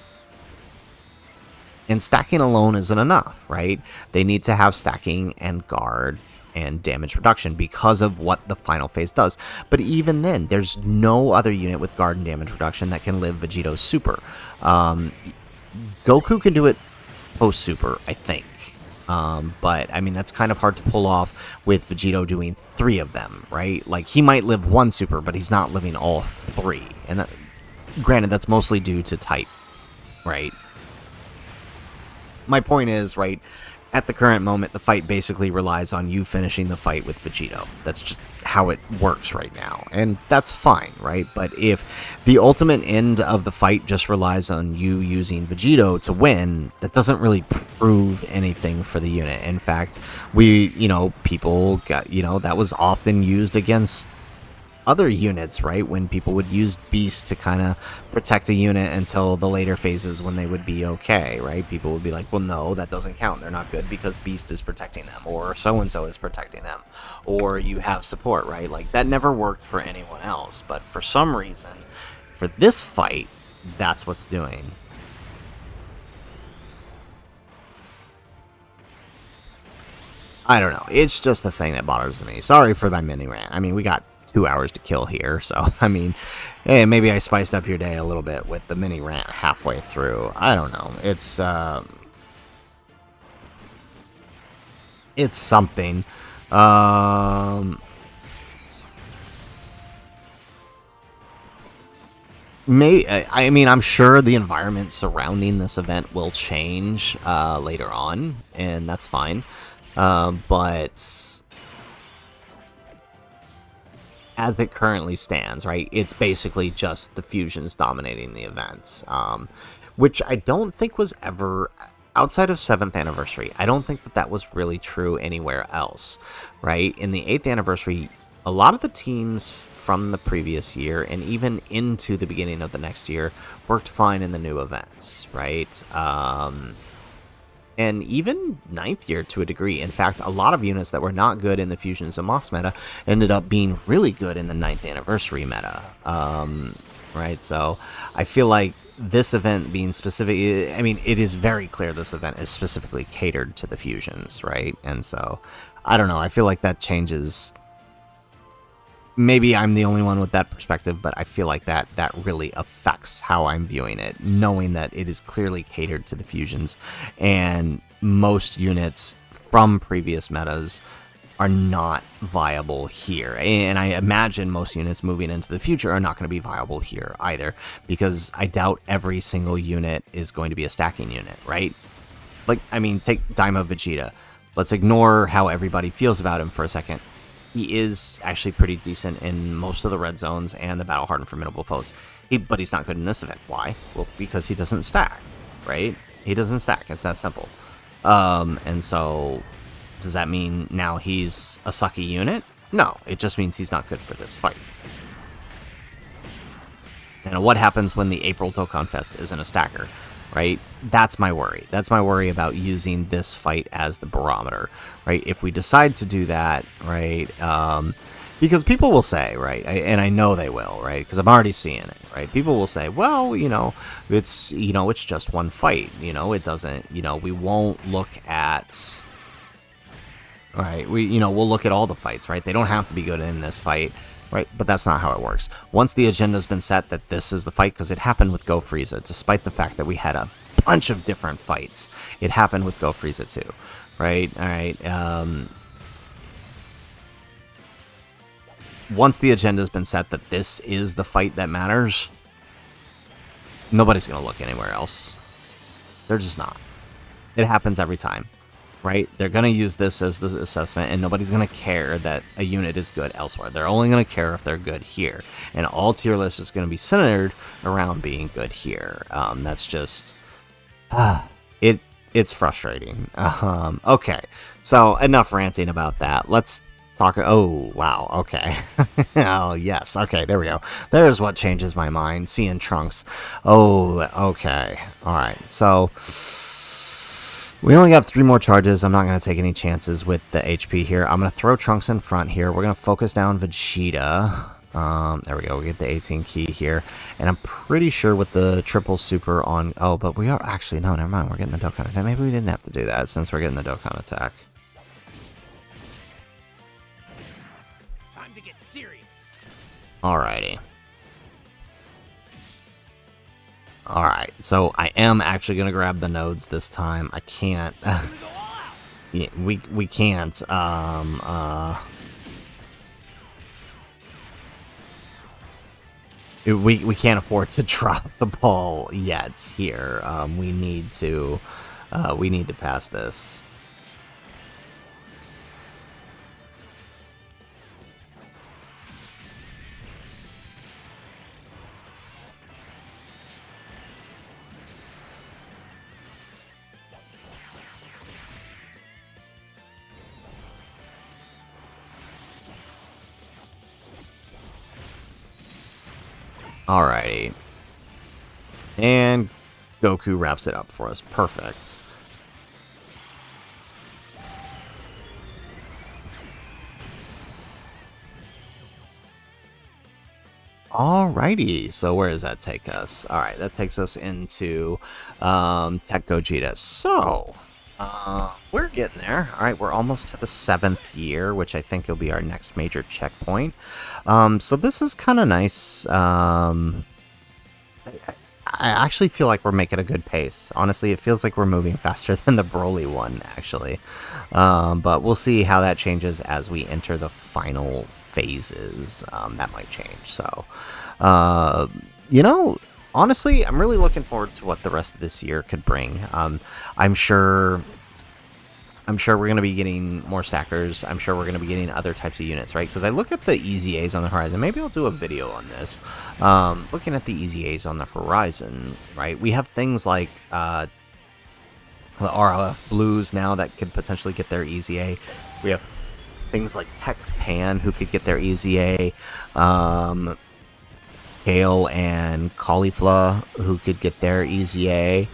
And stacking alone isn't enough, right? They need to have stacking and guard and damage reduction because of what the final phase does. But even then, there's no other unit with guard and damage reduction that can live Vegito's super. Goku can do it post-super, I think. But, I mean, that's kind of hard to pull off with Vegito doing 3 of them, right? Like, he might live 1 super, but he's not living all 3. And that, granted, that's mostly due to type, right? My point is, right, at the current moment, the fight basically relies on you finishing the fight with Vegito. That's just how it works right now, and that's fine, right? But if the ultimate end of the fight just relies on you using Vegito to win, that doesn't really prove anything for the unit. In fact, people got, that was often used against other units, right? When people would use Beast to kind of protect a unit until the later phases when they would be okay, right? People would be like, well, no, that doesn't count. They're not good because Beast is protecting them, or so-and-so is protecting them, or you have support, right? Like, that never worked for anyone else, but for some reason, for this fight, that's what's doing. I don't know. It's just a thing that bothers me. Sorry for my mini rant. I mean, we got 2 hours to kill here, so I mean, hey, maybe I spiced up your day a little bit with the mini rant halfway through. I don't know. It's something. I mean, I'm sure the environment surrounding this event will change later on, and that's fine. But as it currently stands, right, it's basically just the fusions dominating the events, which I don't think was ever, outside of 7th anniversary, I don't think that was really true anywhere else, right? In the 8th anniversary, a lot of the teams from the previous year and even into the beginning of the next year worked fine in the new events, right? And even 9th year to a degree. In fact, a lot of units that were not good in the Fusions and Moss meta ended up being really good in the 9th anniversary meta. Right, so I feel like this event being specific, I mean, it is very clear this event is specifically catered to the Fusions, right? And so, I don't know, I feel like that changes. Maybe I'm the only one with that perspective, but I feel like that really affects how I'm viewing it, knowing that it is clearly catered to the Fusions, and most units from previous metas are not viable here. And I imagine most units moving into the future are not going to be viable here either, because I doubt every single unit is going to be a stacking unit, right? Like, I mean, take Daima Vegeta. Let's ignore how everybody feels about him for a second. He is actually pretty decent in most of the red zones and the battle hardened formidable foes. But he's not good in this event. Why? Well, because he doesn't stack, right? He doesn't stack. It's that simple. And so, does that mean now he's a sucky unit? No, it just means he's not good for this fight. And what happens when the April Dokkan Fest isn't a stacker, right? That's my worry. That's my worry about using this fight as the barometer, right? If we decide to do that, right, because people will say, right, and I know they will, right, because I'm already seeing it, right? People will say, well, it's just one fight, it doesn't, we won't look at, right, we'll look at all the fights, right? They don't have to be good in this fight, right? But that's not how it works. Once the agenda's been set that this is the fight, because it happened with Go Frieza, despite the fact that we had a bunch of different fights, it happened with Go Frieza too, right? All right. Once the agenda's been set that this is the fight that matters, nobody's going to look anywhere else. They're just not. It happens every time, right? They're going to use this as the assessment, and nobody's going to care that a unit is good elsewhere. They're only going to care if they're good here. And all tier lists is going to be centered around being good here. That's just... it's frustrating. Okay, so enough ranting about that. Let's talk... Oh, wow, okay. Oh, yes, okay, there we go. There's what changes my mind, seeing Trunks. Oh, okay, alright, so... We only got 3 more charges. I'm not going to take any chances with the HP here. I'm going to throw Trunks in front here. We're going to focus down Vegeta. There we go. We get the 18 key here. And I'm pretty sure with the triple super on... Oh, but we are... Actually, no, never mind. We're getting the Dokkan attack. Maybe we didn't have to do that since we're getting the Dokkan attack. Time to get serious. Alrighty. Alright, so I am actually going to grab the nodes this time. I can't... yeah, we can't, we can't afford to drop the ball yet here. We need to pass this. Alrighty. And Goku wraps it up for us. Perfect. Alrighty, so where does that take us? Alright, that takes us into TEQ Gogeta. So, we're getting there. Alright, we're almost to the 7th year, which I think will be our next major checkpoint. So this is kind of nice. I actually feel like we're making a good pace. Honestly, it feels like we're moving faster than the Broly one, actually. But we'll see how that changes as we enter the final phases. That might change. So, honestly, I'm really looking forward to what the rest of this year could bring. I'm sure we're going to be getting more stackers. I'm sure we're going to be getting other types of units, right? Because I look at the EZAs on the horizon. Maybe I'll do a video on this. Looking at the EZAs on the horizon, right? We have things like the RLF Blues now that could potentially get their EZA. We have things like TEQ Pan who could get their EZA. Kale and Caulifla who could get their EZA.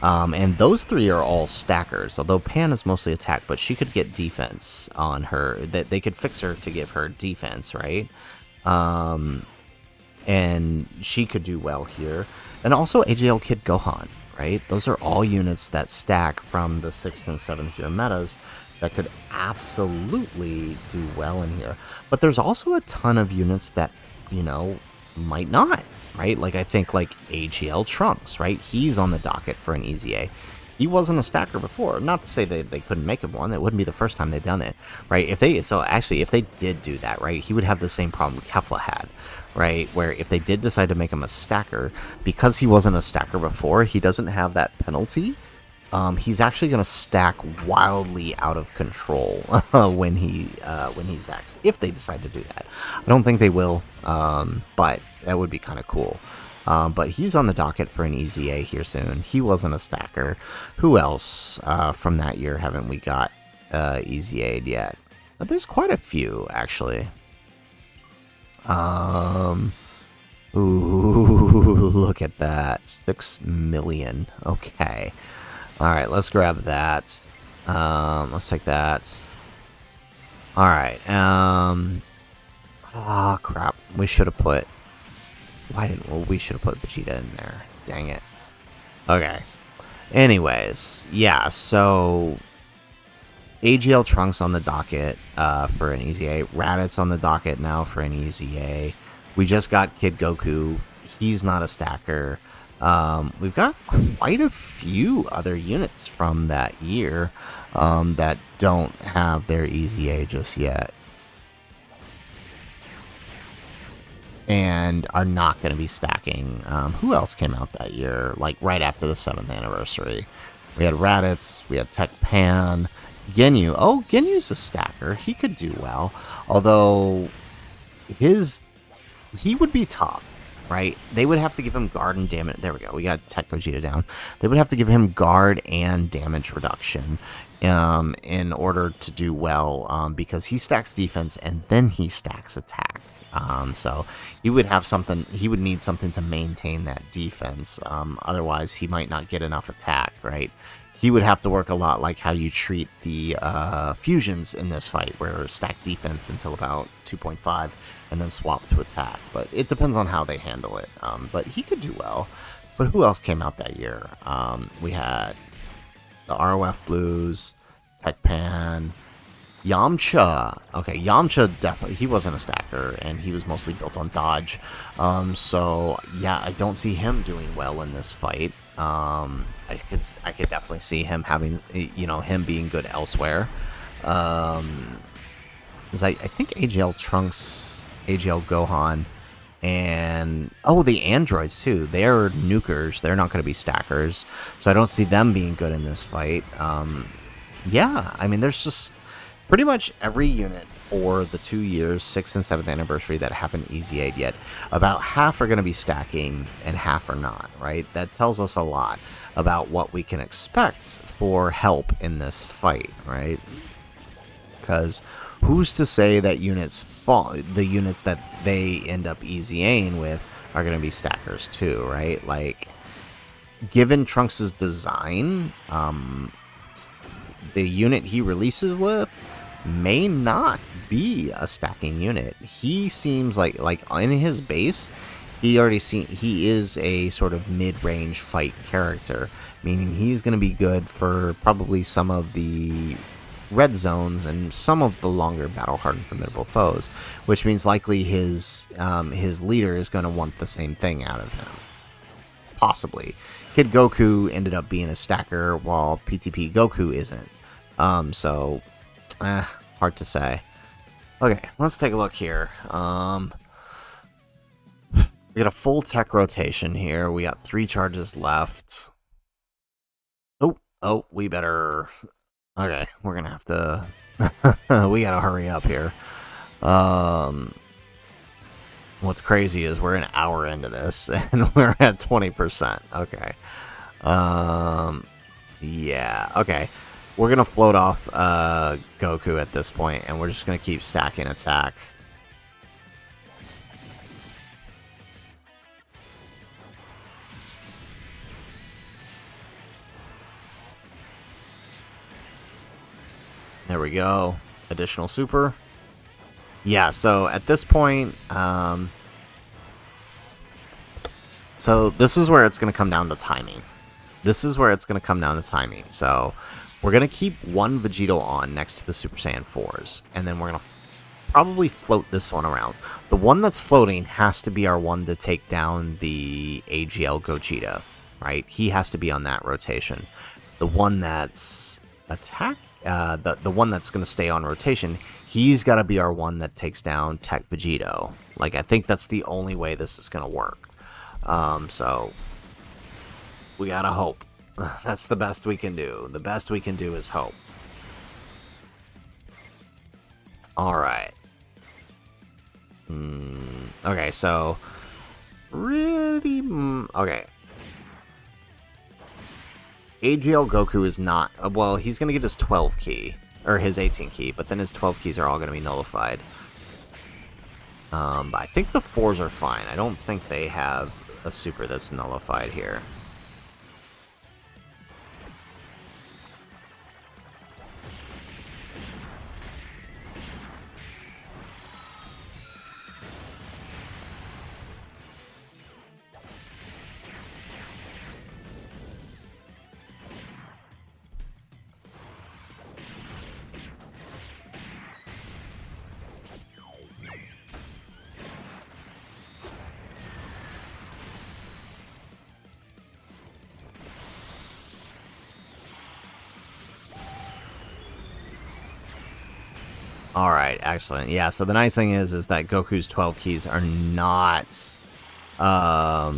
And those 3 are all stackers, although Pan is mostly attack, but she could get defense on her. That they could fix her to give her defense, right? And she could do well here. And also AJL Kid Gohan, right? Those are all units that stack from the 6th and 7th year metas that could absolutely do well in here. But there's also a ton of units that, might not, right? Like, I think, like, AGL Trunks, right? He's on the docket for an EZA. he wasn't a stacker before. Not to say they couldn't make him one. It wouldn't be the first time they've done it, right? If they did do that, right, he would have the same problem Kefla had, right? Where if they did decide to make him a stacker, because he wasn't a stacker before, he doesn't have that penalty. He's actually going to stack wildly out of control when he stacks, if they decide to do that. I don't think they will, but that would be kind of cool. But he's on the docket for an EZA here soon. He wasn't a stacker. Who else from that year haven't we got EZA'd yet? But there's quite a few, actually. Ooh, look at that. 6 million. Okay. Alright, let's grab that. Let's take that. Alright, oh, crap. We should have put... we should have put Vegeta in there. Dang it. Okay. Anyways, yeah, so... AGL Trunks on the docket for an EZA. Raditz on the docket now for an EZA. We just got Kid Goku. He's not a stacker. We've got quite a few other units from that year that don't have their EZA just yet. And are not going to be stacking. Who else came out that year? Like right after the 7th anniversary. We had Raditz, we had Tech Pan, Ginyu. Oh, Ginyu's a stacker. He could do well. Although, he would be tough, right? They would have to give him guard and damage. There we go. We got Tech Gogeta down. They would have to give him guard and damage reduction in order to do well, because he stacks defense and then he stacks attack. So he would have something. He would need something to maintain that defense. Otherwise, he might not get enough attack, right? He would have to work a lot like how you treat the fusions in this fight, where stack defense until about 2.5 and then swap to attack. But it depends on how they handle it. But he could do well. But who else came out that year? We had the ROF Blues, Tech Pan, Yamcha. Okay, Yamcha definitely, he wasn't a stacker, and he was mostly built on dodge. So yeah, I don't see him doing well in this fight. I could definitely see him having, him being good elsewhere. Because I think AGL Trunks, AGL Gohan, and the androids too. They're nukers. They're not going to be stackers, so I don't see them being good in this fight. Yeah, I mean, there's just pretty much every unit for the 2 years, 6th and 7th anniversary that haven't EZA'd yet. About half are going to be stacking and half are not, right? That tells us a lot about what we can expect for help in this fight, right? Because who's to say that the units that they end up EZAing with are going to be stackers too, right? Like, given Trunks' design, the unit he releases with may not be a stacking unit. He seems like in his base, he is a sort of mid-range fight character, meaning he's going to be good for probably some of the red zones and some of the longer battle-hardened formidable foes, which means likely his leader is going to want the same thing out of him. Possibly. Kid Goku ended up being a stacker while PTP Goku isn't. Hard to say. Okay, let's take a look here. We got a full tech rotation here. We got 3 charges left. Oh, we better... Okay, we're gonna have to... we gotta hurry up here. What's crazy is we're an hour into this, and we're at 20%. Okay. Yeah, okay. We're going to float off Goku at this point, and we're just going to keep stacking attack. There we go. Additional super. Yeah, so at this point, so this is where it's going to come down to timing. So we're going to keep one Vegito on next to the Super Saiyan 4s, and then we're going to probably float this one around. The one that's floating has to be our one to take down the AGL Gogeta, right? He has to be on that rotation. the one that's the one that's going to stay on rotation, he's got to be our one that takes down TEQ Vegito. Like, I think that's the only way this is going to work. So we got to hope. That's the best we can do. The best we can do is hope. All right. Okay, so really, okay. AGL Goku is not, well, he's going to get his 12 key, or his 18 key, but then his 12 keys are all going to be nullified. But I think the 4s are fine. I don't think they have a super that's nullified here. Alright, excellent. Yeah, so the nice thing is that Goku's 12 keys are not... are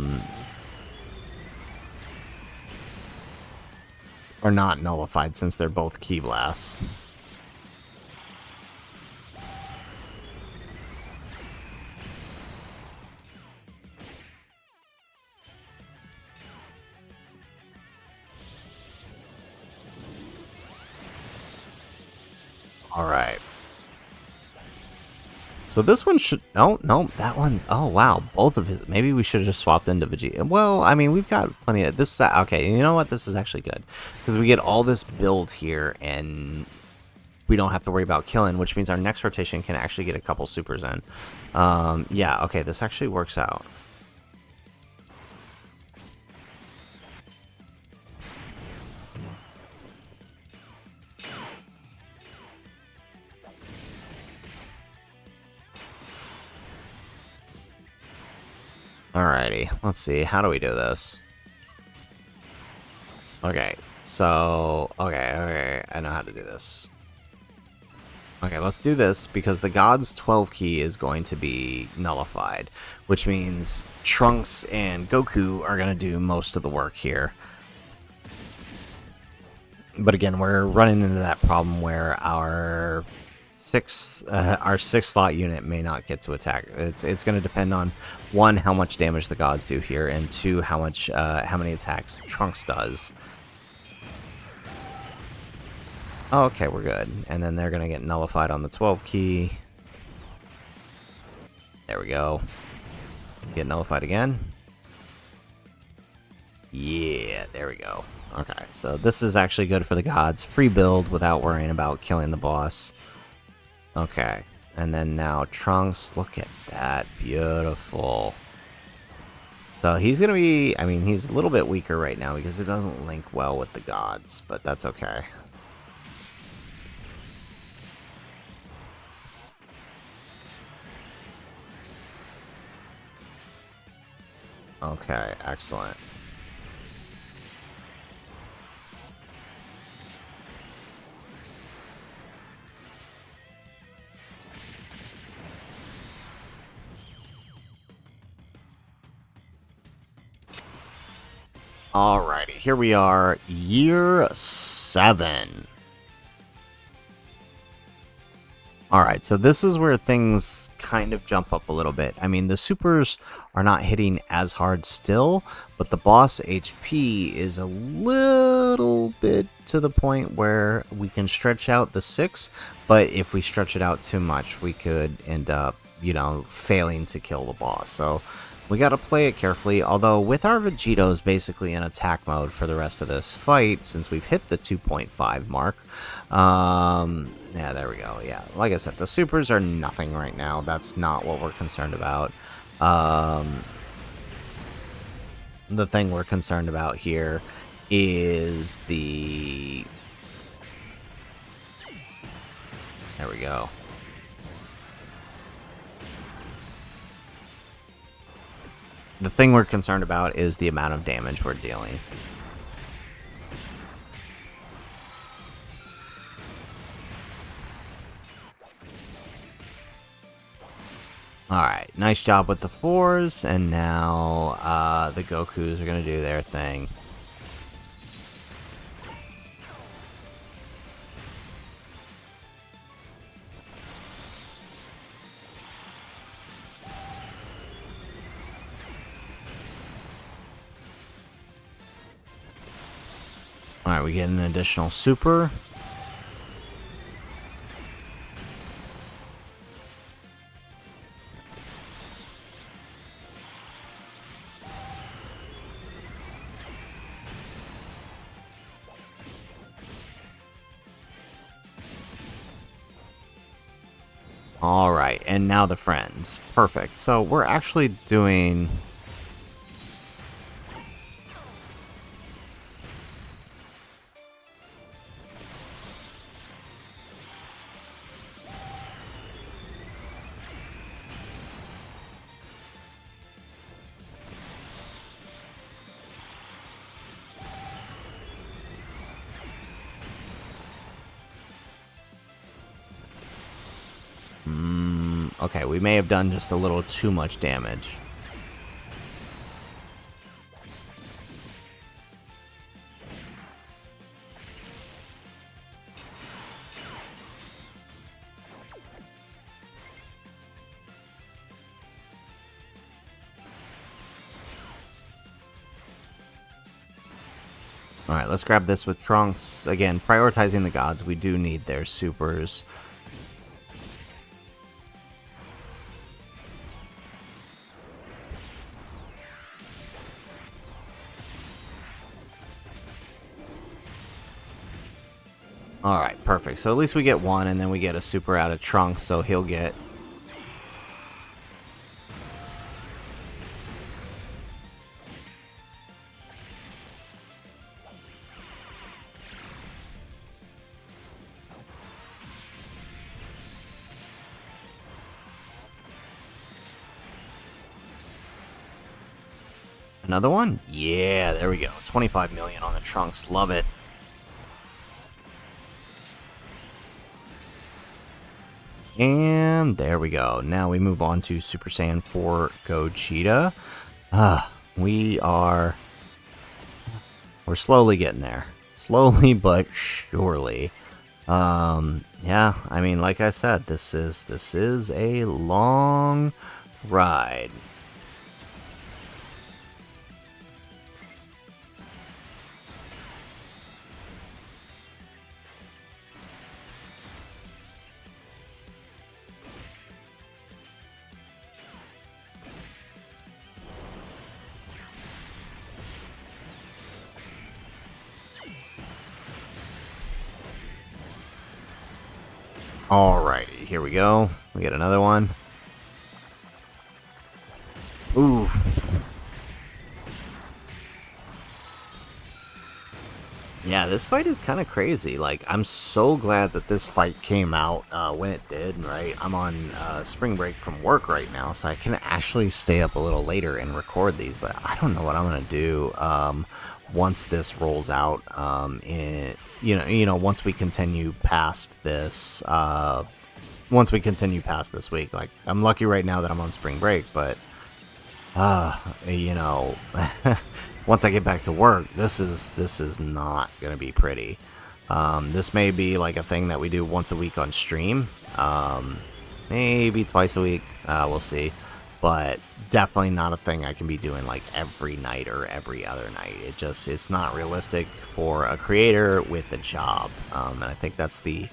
not nullified since they're both Ki Blasts. Alright. So this one should... No, that one's... Oh, wow. Both of his... Maybe we should have just swapped into Vegeta. Well, I mean, we've got plenty of... This... Okay, you know what? This is actually good. Because we get all this build here, and we don't have to worry about killing, which means our next rotation can actually get a couple supers in. Yeah, okay, this actually works out. Alrighty, let's see. How do we do this? Okay, so... Okay, I know how to do this. Okay, let's do this, because the God's 12 key is going to be nullified, which means Trunks and Goku are going to do most of the work here. But again, we're running into that problem where our sixth slot unit may not get to attack. It's going to depend on, one, how much damage the gods do here, and two, how many attacks Trunks does. Oh, okay, we're good. And then they're going to get nullified on the 12 key. There we go. Get nullified again. Yeah, there we go. Okay, so this is actually good for the gods. Free build without worrying about killing the boss. Okay, and then now Trunks, look at that, beautiful. So he's going to be, I mean, he's a little bit weaker right now because it doesn't link well with the gods, but that's okay. Okay, excellent. Alrighty, here we are, year 7. Alright, so this is where things kind of jump up a little bit. I mean, the supers are not hitting as hard still, but the boss HP is a little bit to the point where we can stretch out the 6, but if we stretch it out too much, we could end up, you know, failing to kill the boss. So we got to play it carefully, although with our Vegetos basically in attack mode for the rest of this fight, since we've hit the 2.5 mark. Yeah, there we go. Yeah, like I said, the supers are nothing right now. That's not what we're concerned about. The thing we're concerned about here is the... There we go. The thing we're concerned about is the amount of damage we're dealing. Alright, nice job with the 4s, and now the Gokus are going to do their thing. Alright, we get an additional super. Alright, and now the friends. Perfect. So we're actually doing... Okay, we may have done just a little too much damage. Alright, let's grab this with Trunks. Again, prioritizing the gods. We do need their supers. Alright, perfect. So at least we get one, and then we get a super out of Trunks, so he'll get... Another one? Yeah, there we go. 25 million on the Trunks. Love it. And there we go. Now we move on to Super Saiyan 4 Gogeta. We're slowly getting there. Slowly but surely. Yeah, I mean, like I said, this is a long ride. Alrighty, here we go. We get another one. Ooh. Yeah, this fight is kind of crazy. Like, I'm so glad that this fight came out when it did, right? I'm on spring break from work right now, so I can actually stay up a little later and record these, but I don't know what I'm going to do once this rolls out. Once we continue past this, week. Like, I'm lucky right now that I'm on spring break, but once I get back to work, this is not gonna be pretty. This may be like a thing that we do once a week on stream, maybe twice a week. We'll see, but definitely not a thing I can be doing like every night or every other night. It's not realistic for a creator with a job, and I think that's the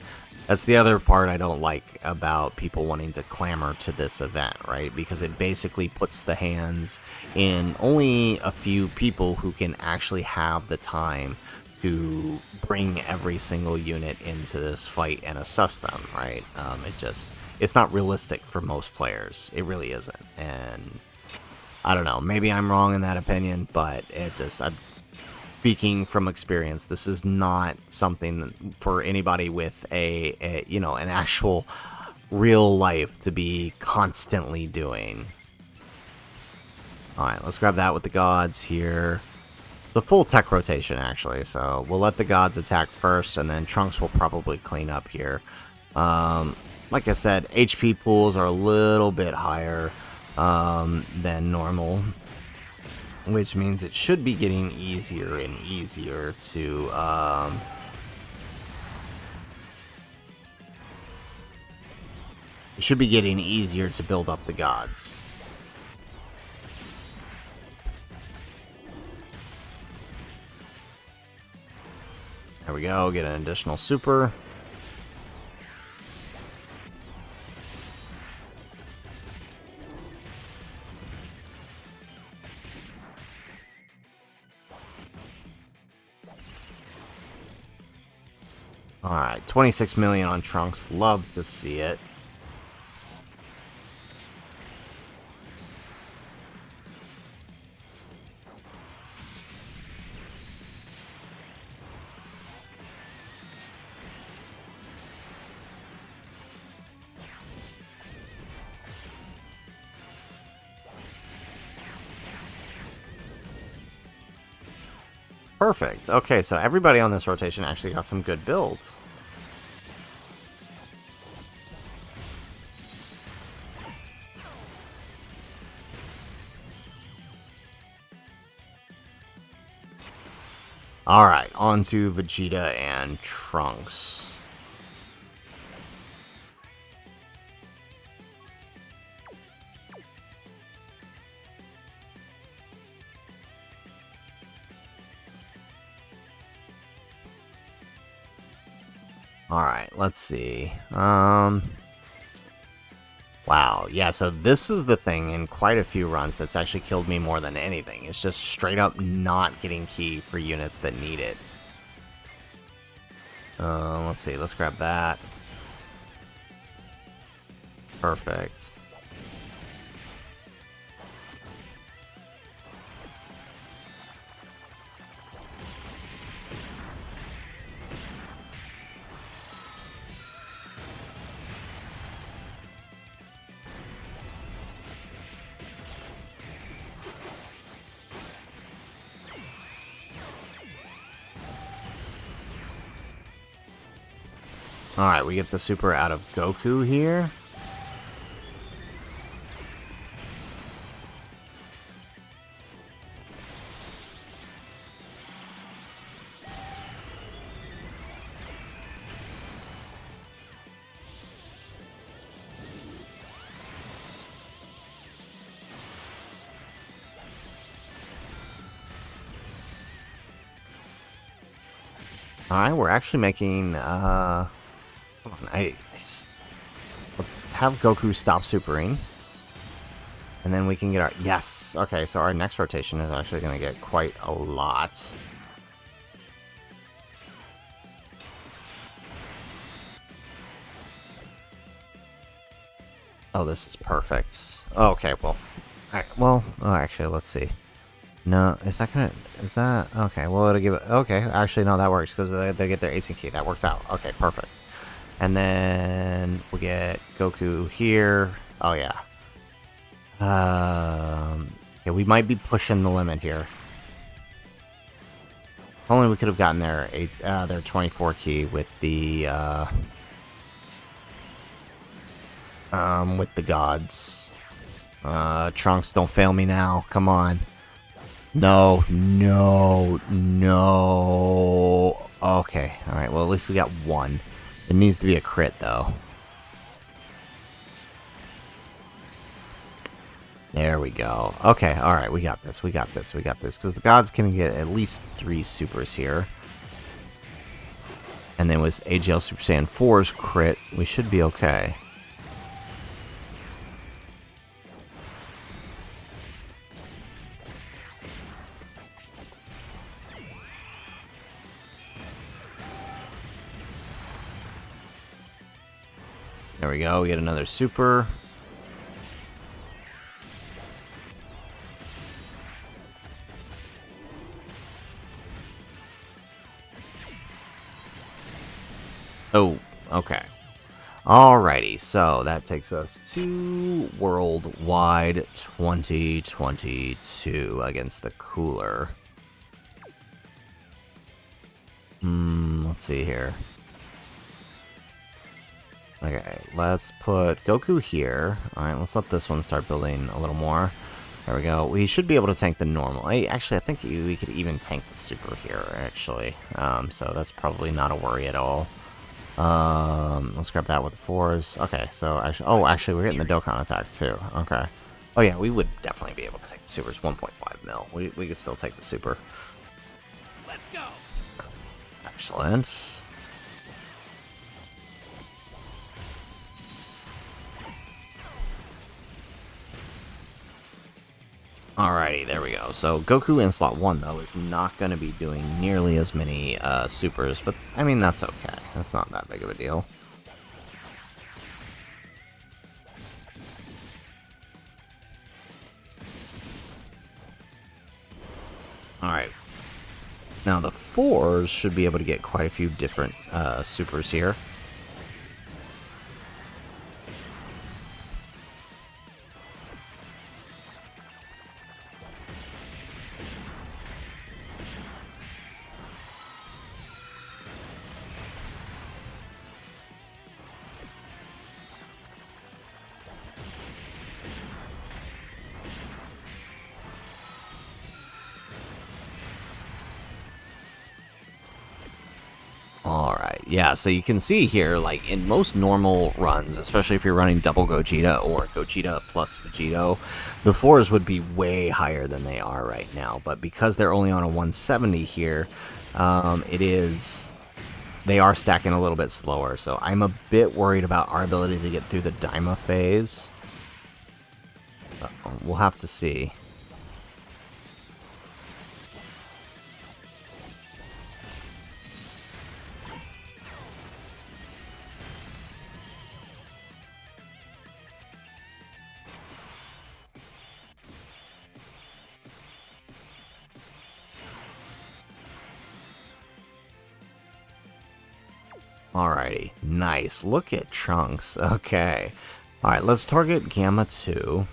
other part I don't like about people wanting to clamor to this event, right? Because it basically puts the hands in only a few people who can actually have the time to bring every single unit into this fight and assess them, right? It's not realistic for most players. It really isn't. And I don't know, maybe I'm wrong in that opinion, but speaking from experience, this is not something for anybody with an actual real life to be constantly doing. Alright, let's grab that with the gods here. It's a full tech rotation, actually, so we'll let the gods attack first, and then Trunks will probably clean up here. Like I said, HP pools are a little bit higher than normal, which means it should be getting easier and easier to it should be getting easier to build up the gods. There we go, get an additional super. Alright, 26 million on Trunks. Love to see it. Perfect. Okay, so everybody on this rotation actually got some good builds. Alright, on to Vegeta and Trunks. Alright, let's see. Wow, yeah, so this is the thing in quite a few runs that's actually killed me more than anything. It's just straight up not getting key for units that need it. Let's see, let's grab that. Perfect. Alright, we get the super out of Goku here. Alright, we're actually making, hold on, let's have Goku stop supering. And then we can get our, yes! Okay, so our next rotation is actually going to get quite a lot. Oh, this is perfect. Okay, well, oh, actually, let's see. No, is that, okay, well, it'll give it, okay, actually, no, that works, because they get their 18 key, that works out. Okay, perfect. And then we get Goku here. Oh, yeah. Yeah, we might be pushing the limit here. If only we could have gotten their 24 key with the gods. Trunks, don't fail me now. Come on. No, no, no. Okay, alright, well, at least we got one. It needs to be a crit, though. There we go. Okay, alright, we got this, we got this, we got this. Because the gods can get at least 3 supers here. And then with AGL Super Saiyan 4's crit, we should be okay. There we go, we get another super. Oh, okay. Alrighty, so that takes us to Worldwide 2022 against the Cooler. Let's see here. Okay, let's put Goku here. Alright, let's let this one start building a little more. There we go. We should be able to tank the normal. Actually, I think we could even tank the super here, actually. So that's probably not a worry at all. Let's grab that with the 4s. Okay, so actually... Oh, actually, we're getting the Dokkan attack, too. Okay. Oh, yeah, we would definitely be able to take the supers. 1.5 mil. We could still take the super. Let's go. Excellent. Alrighty, there we go. So Goku in slot 1, though, is not going to be doing nearly as many supers, but, I mean, that's okay. That's not that big of a deal. Alright. Now, the 4s should be able to get quite a few different supers here. Alright, yeah, so you can see here, like, in most normal runs, especially if you're running double Gogeta or Gogeta plus Vegito, the 4s would be way higher than they are right now, but because they're only on a 170 here, they are stacking a little bit slower, so I'm a bit worried about our ability to get through the Daima phase. We'll have to see. Alrighty, nice. Look at Trunks. Okay. Alright, let's target Gamma 2.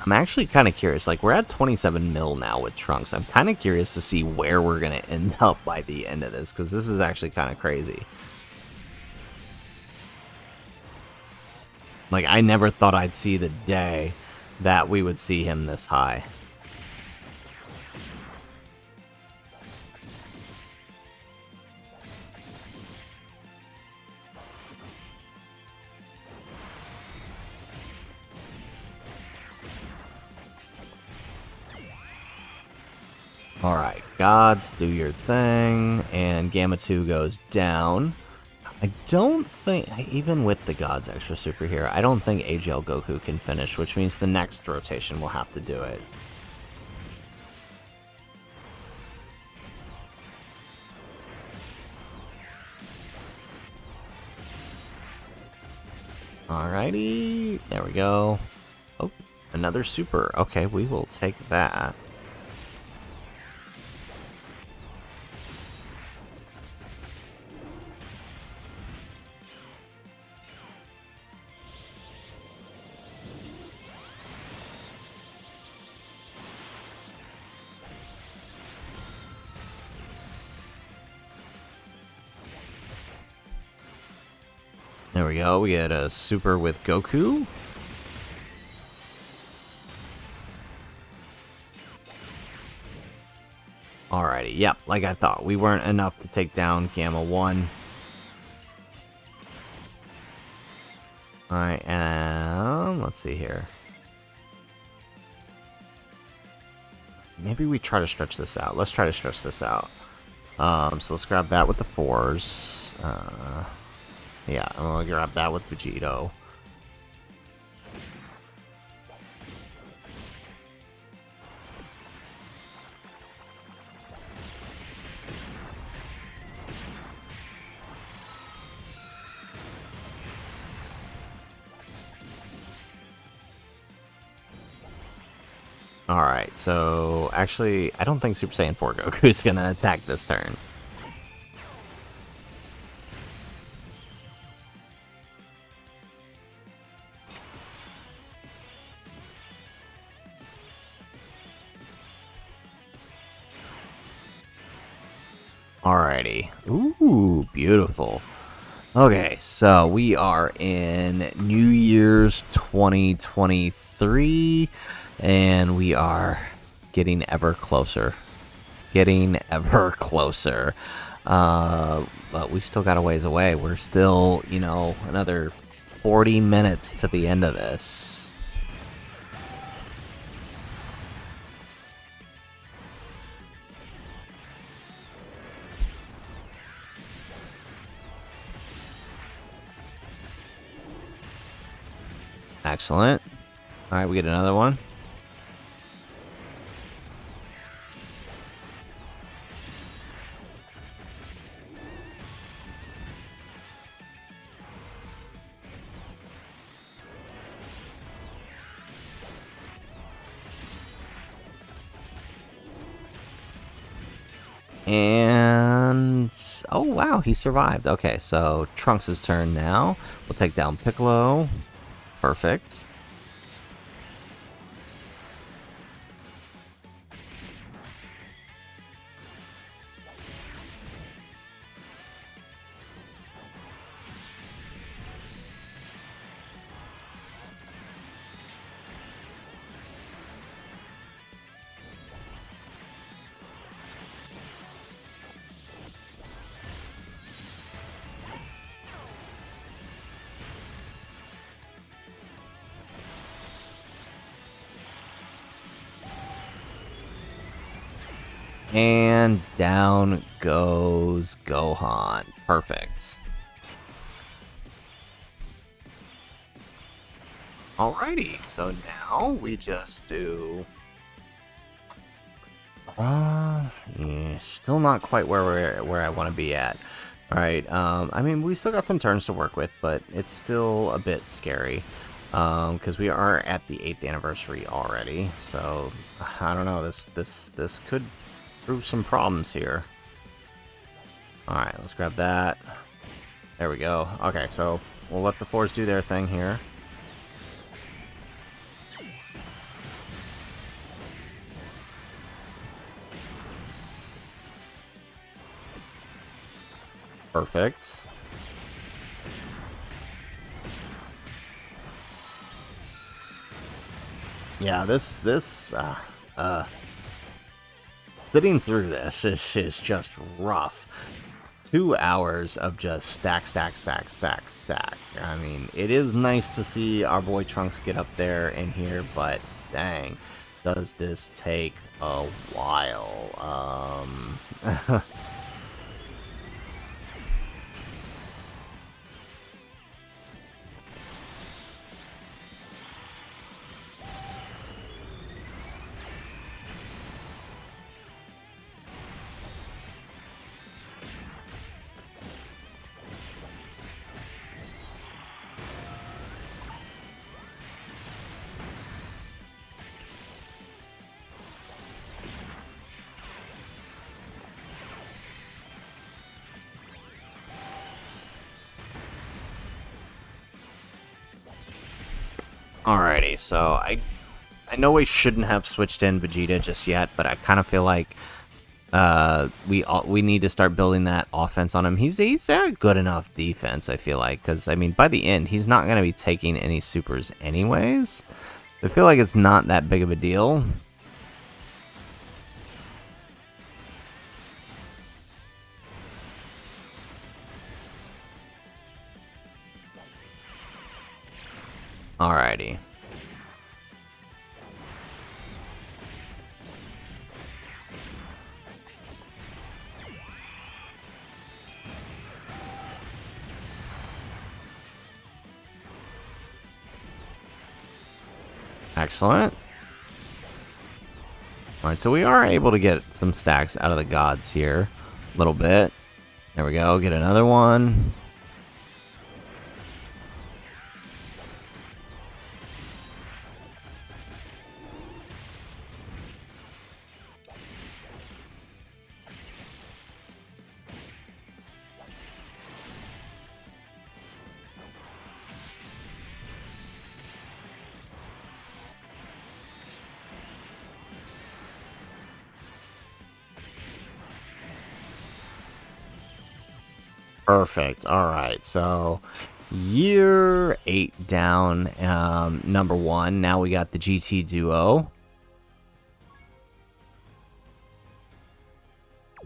I'm actually kind of curious. Like, we're at 27 mil now with Trunks. I'm kind of curious to see where we're going to end up by the end of this, because this is actually kind of crazy. Like, I never thought I'd see the day that we would see him this high. Alright, gods, do your thing, and Gamma 2 goes down. I don't think, even with the gods extra super here, I don't think AGL Goku can finish, which means the next rotation will have to do it. Alrighty, there we go. Oh, another super. Okay, we will take that. There we go, we get a super with Goku. Alrighty, yep, like I thought. We weren't enough to take down Gamma 1. Alright, and let's see here. Maybe we try to stretch this out. Let's try to stretch this out. So let's grab that with the 4s. Yeah, I'm gonna grab that with Vegito. Alright, so actually, I don't think Super Saiyan 4 Goku is gonna attack this turn. Alrighty. Ooh, beautiful. Okay, so we are in New Year's 2023, and we are getting ever closer. Getting ever closer. But we still got a ways away. We're still, you know, another 40 minutes to the end of this. Excellent. Alright, we get another one. And oh wow, he survived. Okay, so Trunks' turn now. We'll take down Piccolo. Perfect. And down goes Gohan. Perfect. Alrighty, so now we just do... yeah, still not quite where I want to be at. Alright, I mean, we still got some turns to work with, but it's still a bit scary. Because we are at the 8th anniversary already, so I don't know, this could prove some problems here. Alright, let's grab that. There we go. Okay, so we'll let the fours do their thing here. Perfect. Yeah, sitting through this is just rough. 2 hours of just stack, stack, stack, stack, stack. I mean, it is nice to see our boy Trunks get up there in here, but dang, does this take a while. Alrighty, so I know we shouldn't have switched in Vegeta just yet, but I kind of feel like we need to start building that offense on him. He's a good enough defense, I feel like, because I mean by the end he's not going to be taking any supers anyways. I feel like it's not that big of a deal. Alrighty. Excellent. Alright, so we are able to get some stacks out of the gods here. A little bit. There we go, get another one. Perfect. All right. So year 8 down, number 1. Now we got the GT Duo.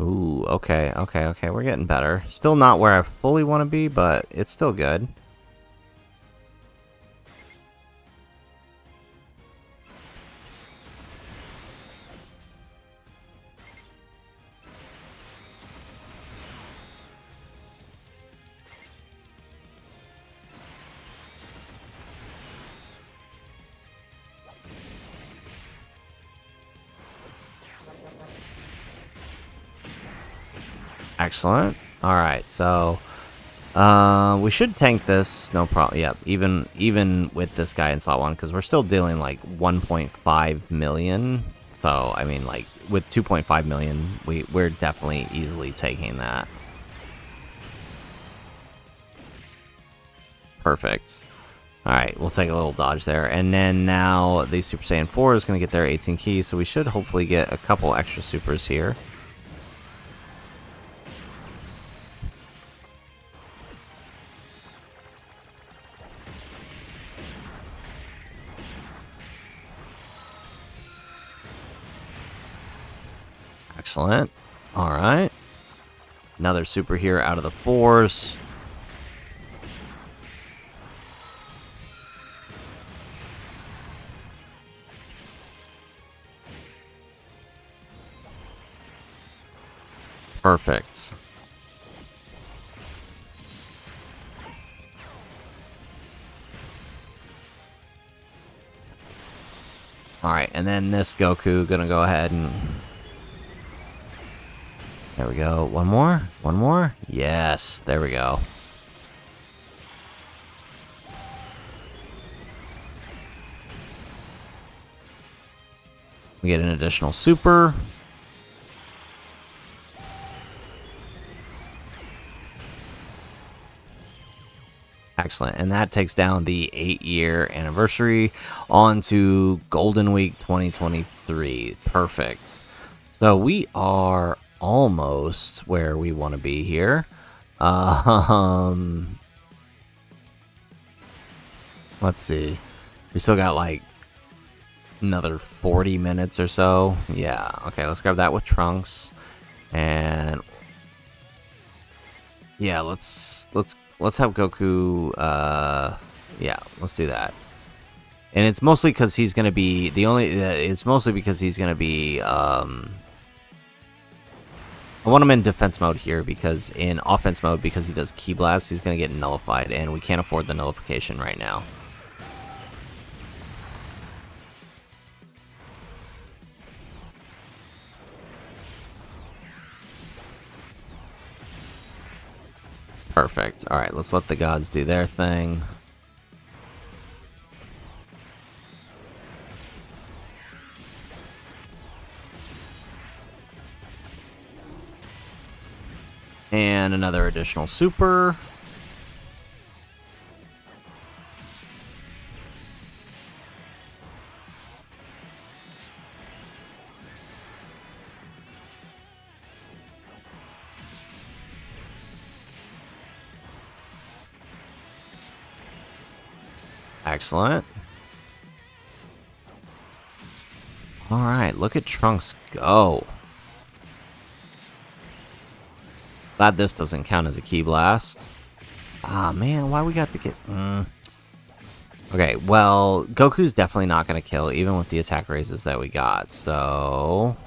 Ooh, okay, okay, okay. We're getting better. Still not where I fully want to be, but it's still good. Excellent. All right, so we should tank this, no problem. Yep, even with this guy in slot 1, because we're still dealing like 1.5 million. So I mean, like with 2.5 million, we're definitely easily taking that. Perfect. All right, we'll take a little dodge there, and then now the Super Saiyan 4 is going to get their 18 keys, so we should hopefully get a couple extra supers here. Excellent. All right. Another super here out of the 4s. Perfect. All right, and then this Goku gonna go ahead and... There we go. One more? One more? Yes, there we go. We get an additional super. Excellent. And that takes down the 8-year anniversary onto Golden Week 2023. Perfect. So we are almost where we want to be here. Let's see. We still got like another 40 minutes or so. Yeah. Okay, let's grab that with Trunks. And yeah, let's have Goku yeah, let's do that. And it's mostly because he's going to be it's mostly because he's going to be I want him in defense mode here, because in offense mode, because he does Ki Blast, he's going to get nullified, and we can't afford the nullification right now. Perfect. All right, let's let the gods do their thing. And another additional super. Excellent. All right, look at Trunks go. Glad this doesn't count as a Ki Blast. Ah, man, why we got to get... Okay, well, Goku's definitely not going to kill, even with the attack raises that we got, so...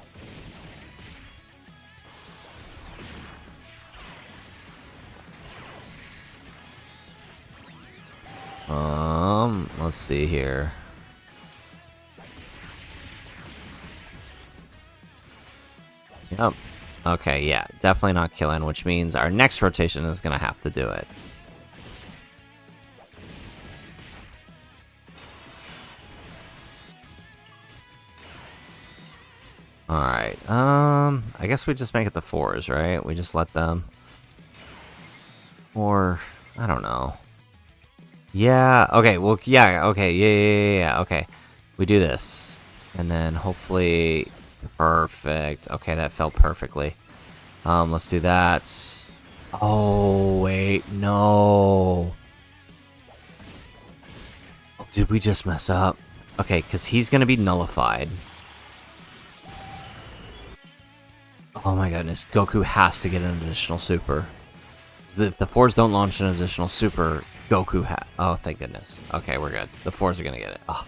let's see here. Yep. Okay, yeah, definitely not killing, which means our next rotation is going to have to do it. Alright, I guess we just make it the 4s, right? We just let them... Or, I don't know. Yeah, okay, well, yeah, okay, yeah, okay. We do this. And then hopefully... Perfect. Okay, that felt perfectly. Let's do that. Oh, wait, no. Oh, did we just mess up? Okay, because he's going to be nullified. Oh my goodness, Goku has to get an additional super. If the fours don't launch an additional super, Goku oh, thank goodness. Okay, we're good. The fours are going to get it. Oh,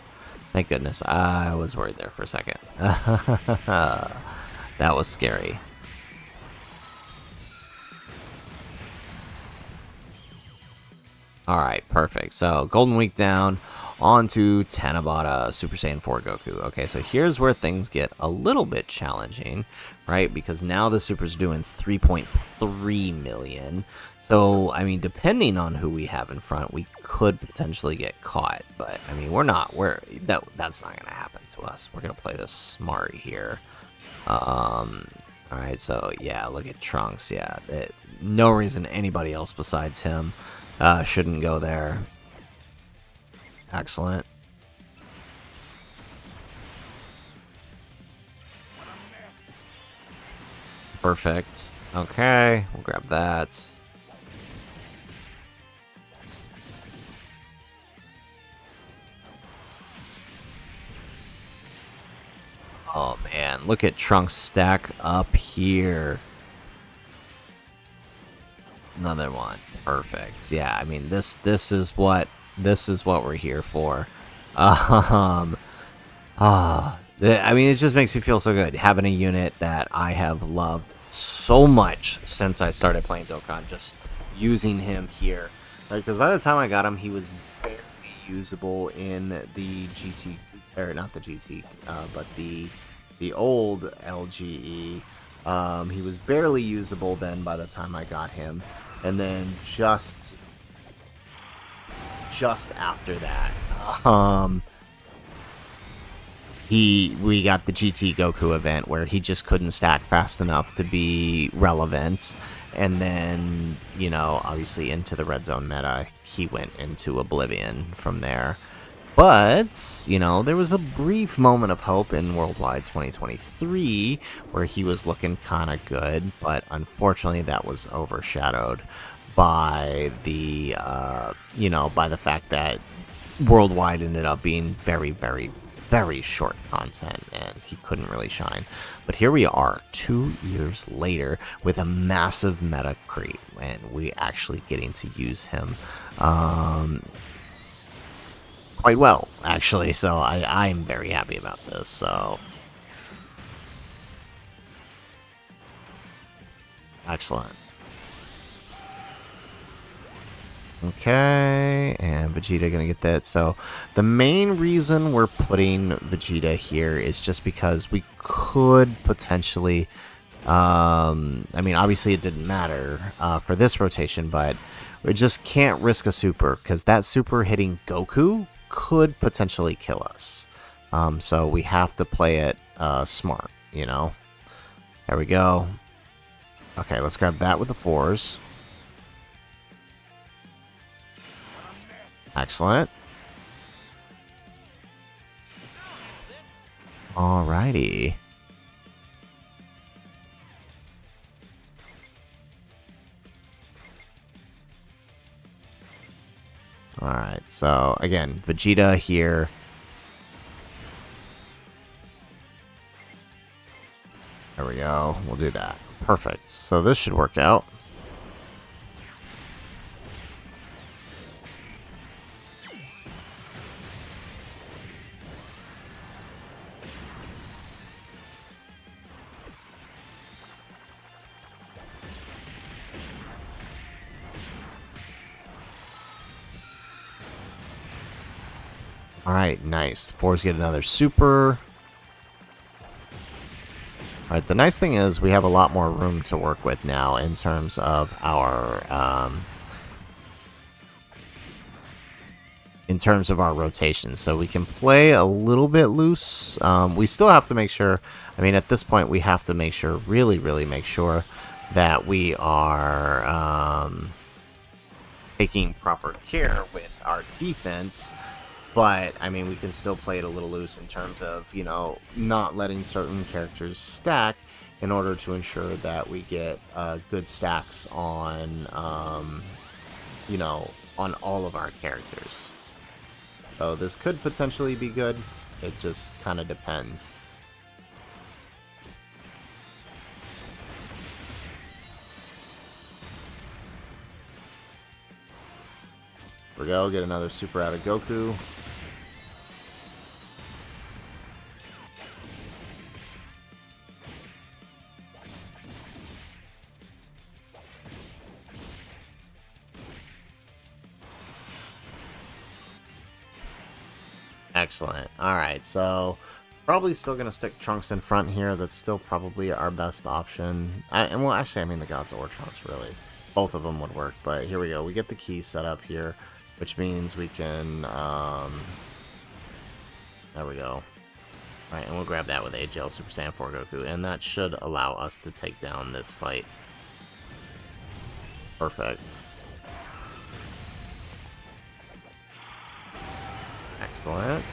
thank goodness. I was worried there for a second. That was scary. Alright, perfect. So, Golden Week down, on to Tanabata, Super Saiyan 4 Goku. Okay, so here's where things get a little bit challenging, right? Because now the Super's doing 3.3 million. So, I mean, depending on who we have in front, we could potentially get caught. But, I mean, that's not going to happen to us. We're going to play this smart here. Alright, so, yeah, look at Trunks. Yeah, no reason anybody else besides him shouldn't go there. Excellent. Perfect. Okay, we'll grab that. Oh man, look at Trunks stack up here. Another one. Perfect. Yeah, I mean this is what we're here for. I mean, it just makes me feel so good having a unit that I have loved so much since I started playing Dokkan. Just using him here, because by the time I got him, he was barely usable in the GT, or not the GT, but the old LGE. He was barely usable then by the time I got him, and then just after that, we got the GT Goku event where he just couldn't stack fast enough to be relevant, and then, you know, obviously into the red zone meta, he went into oblivion from there. But, you know, there was a brief moment of hope in Worldwide 2023 where he was looking kind of good, but unfortunately that was overshadowed by the, by the fact that Worldwide ended up being very, very, very short content, and he couldn't really shine. But here we are 2 years later with a massive meta creep, and we actually getting to use him quite well, actually. So I'm very happy about this. So excellent. Okay, and Vegeta gonna get that. So the main reason we're putting Vegeta here is just because we could potentially, I mean, obviously it didn't matter for this rotation, but we just can't risk a super, because that super hitting Goku could potentially kill us. So we have to play it smart, you know? There we go. Okay, let's grab that with the fours. Excellent. Alrighty. Alright, so again, Vegeta here. There we go. We'll do that. Perfect. So this should work out. Alright, nice. Fours get another super. Alright, the nice thing is we have a lot more room to work with now in terms of our rotation. So we can play a little bit loose. We still have to make sure, I mean, at this point we have to make sure, really, really make sure that we are taking proper care with our defense. But, I mean, we can still play it a little loose in terms of, you know, not letting certain characters stack in order to ensure that we get good stacks on, you know, on all of our characters. So this could potentially be good. It just kind of depends. Here we go, get another super out of Goku. Excellent. Alright, so probably still going to stick Trunks in front here. That's still probably our best option. And well, actually, I mean the Gods or Trunks, really. Both of them would work, but here we go. We get the key set up here, which means we can... there we go. Alright, and we'll grab that with AGL Super Saiyan 4 Goku, and that should allow us to take down this fight. Perfect. Excellent.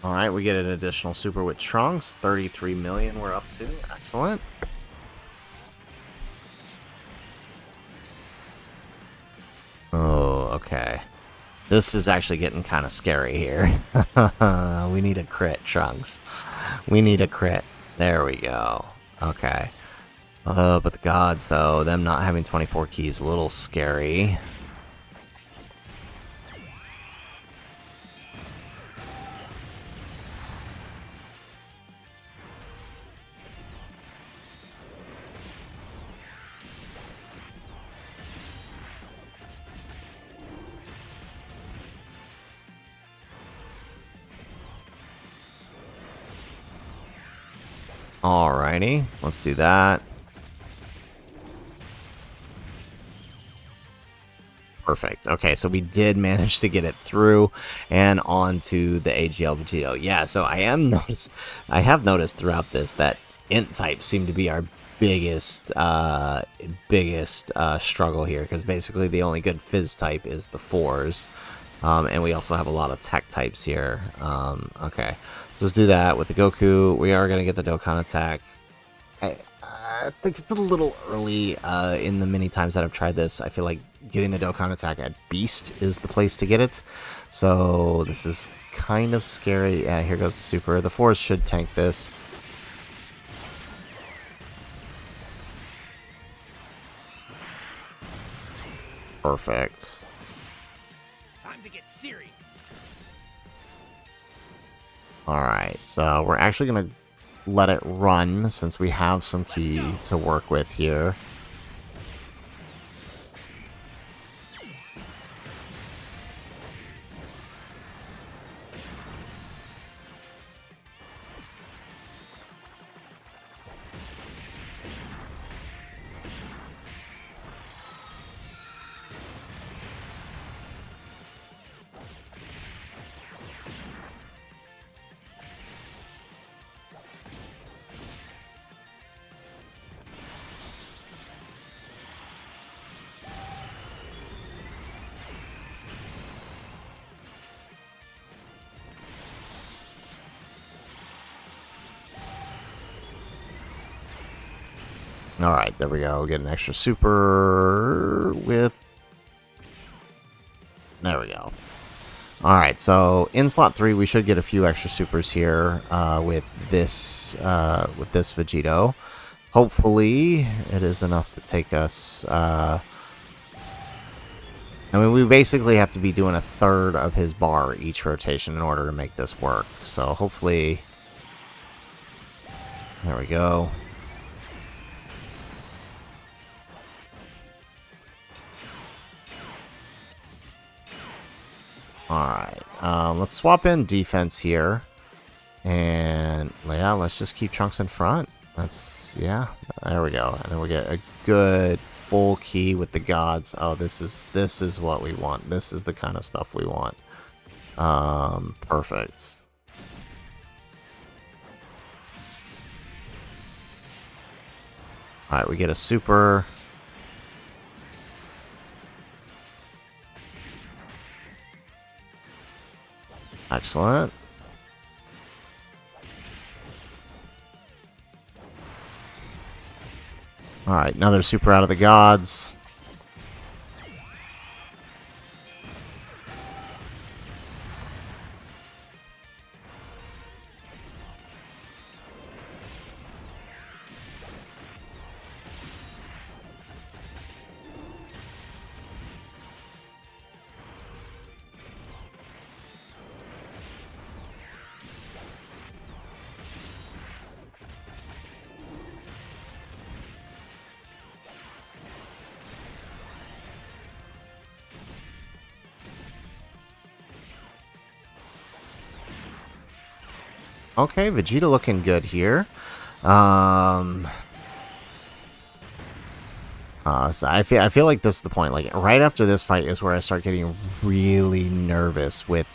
Alright, we get an additional super with Trunks. 33 million we're up to. Excellent. Oh, okay. This is actually getting kind of scary here. We need a crit, Trunks. We need a crit. There we go. Okay. But the Gods, though, them not having 24 keys, a little scary. Alrighty, let's do that. Perfect. Okay, so we did manage to get it through and onto the AGL Vegito. Yeah, so I have noticed throughout this that int types seem to be our biggest struggle here, because basically the only good fizz type is the 4s. And we also have a lot of tech types here. Okay, so let's do that with the Goku. We are going to get the Dokkan attack. I think it's a little early in the many times that I've tried this. I feel like getting the Dokkan attack at Beast is the place to get it. So this is kind of scary. Yeah, here goes the super. The 4s should tank this. Perfect. Alright, so we're actually going to let it run since we have some key to work with here. Alright, there we go. Get an extra super with... There we go. Alright, so in slot 3, we should get a few extra supers here with this Vegito. Hopefully, it is enough to take us... I mean, we basically have to be doing a third of his bar each rotation in order to make this work. So hopefully... There we go. Alright, let's swap in defense here. And, yeah, let's just keep Trunks in front. That's, yeah, there we go. And then we get a good full key with the Gods. Oh, this is what we want. This is the kind of stuff we want. Perfect. Alright, we get a super. Excellent. Alright, another super out of the gods. Okay, Vegeta looking good here. So I feel like this is the point. Like right after this fight is where I start getting really nervous with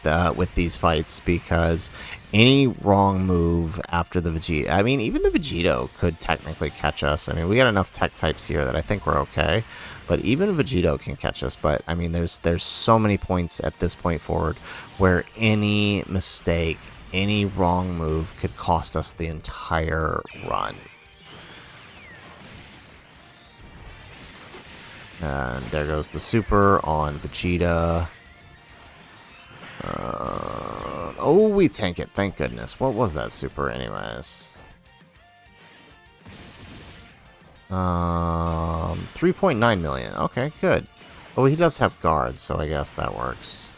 these fights, because any wrong move after the Vegeta, I mean, even the Vegito could technically catch us. I mean, we got enough tech types here that I think we're okay, but even Vegito can catch us. But I mean, there's so many points at this point forward where any mistake, any wrong move could cost us the entire run. And there goes the super on Vegeta. Oh, we tank it. Thank goodness. What was that super anyways? 3.9 million. Okay, good. Oh, he does have guards, so I guess that works.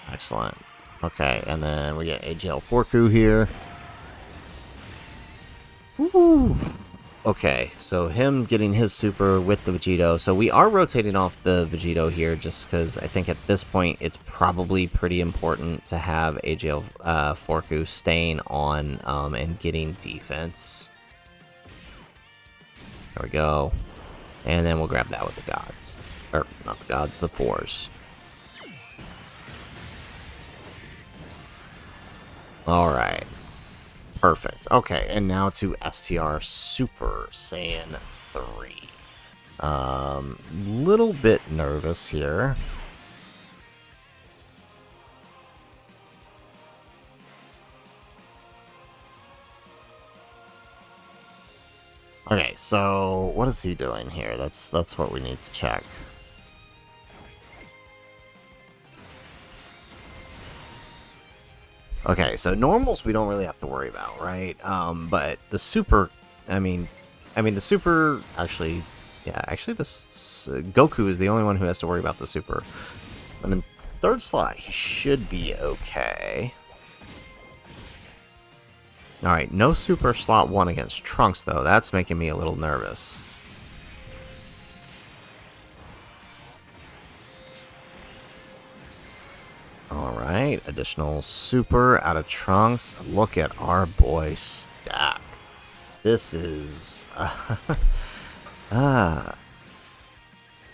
Excellent. Okay, and then we get AGL Forku here. Woo! Okay, so him getting his super with the Vegito. So we are rotating off the Vegito here just because I think at this point it's probably pretty important to have AGL Forku staying on and getting defense. There we go. And then we'll grab that with the gods. Or, not the gods, the fours. Alright. Perfect. Okay, and now to STR Super Saiyan 3. Little bit nervous here. Okay, so what is he doing here? That's what we need to check. Okay, so normals we don't really have to worry about, right? But the super, I mean the super actually, yeah, actually this Goku is the only one who has to worry about the super. And in third slot, he should be okay. All right, no super slot 1 against Trunks though. That's making me a little nervous. Alright, additional super out of Trunks. Look at our boy stack. This is... I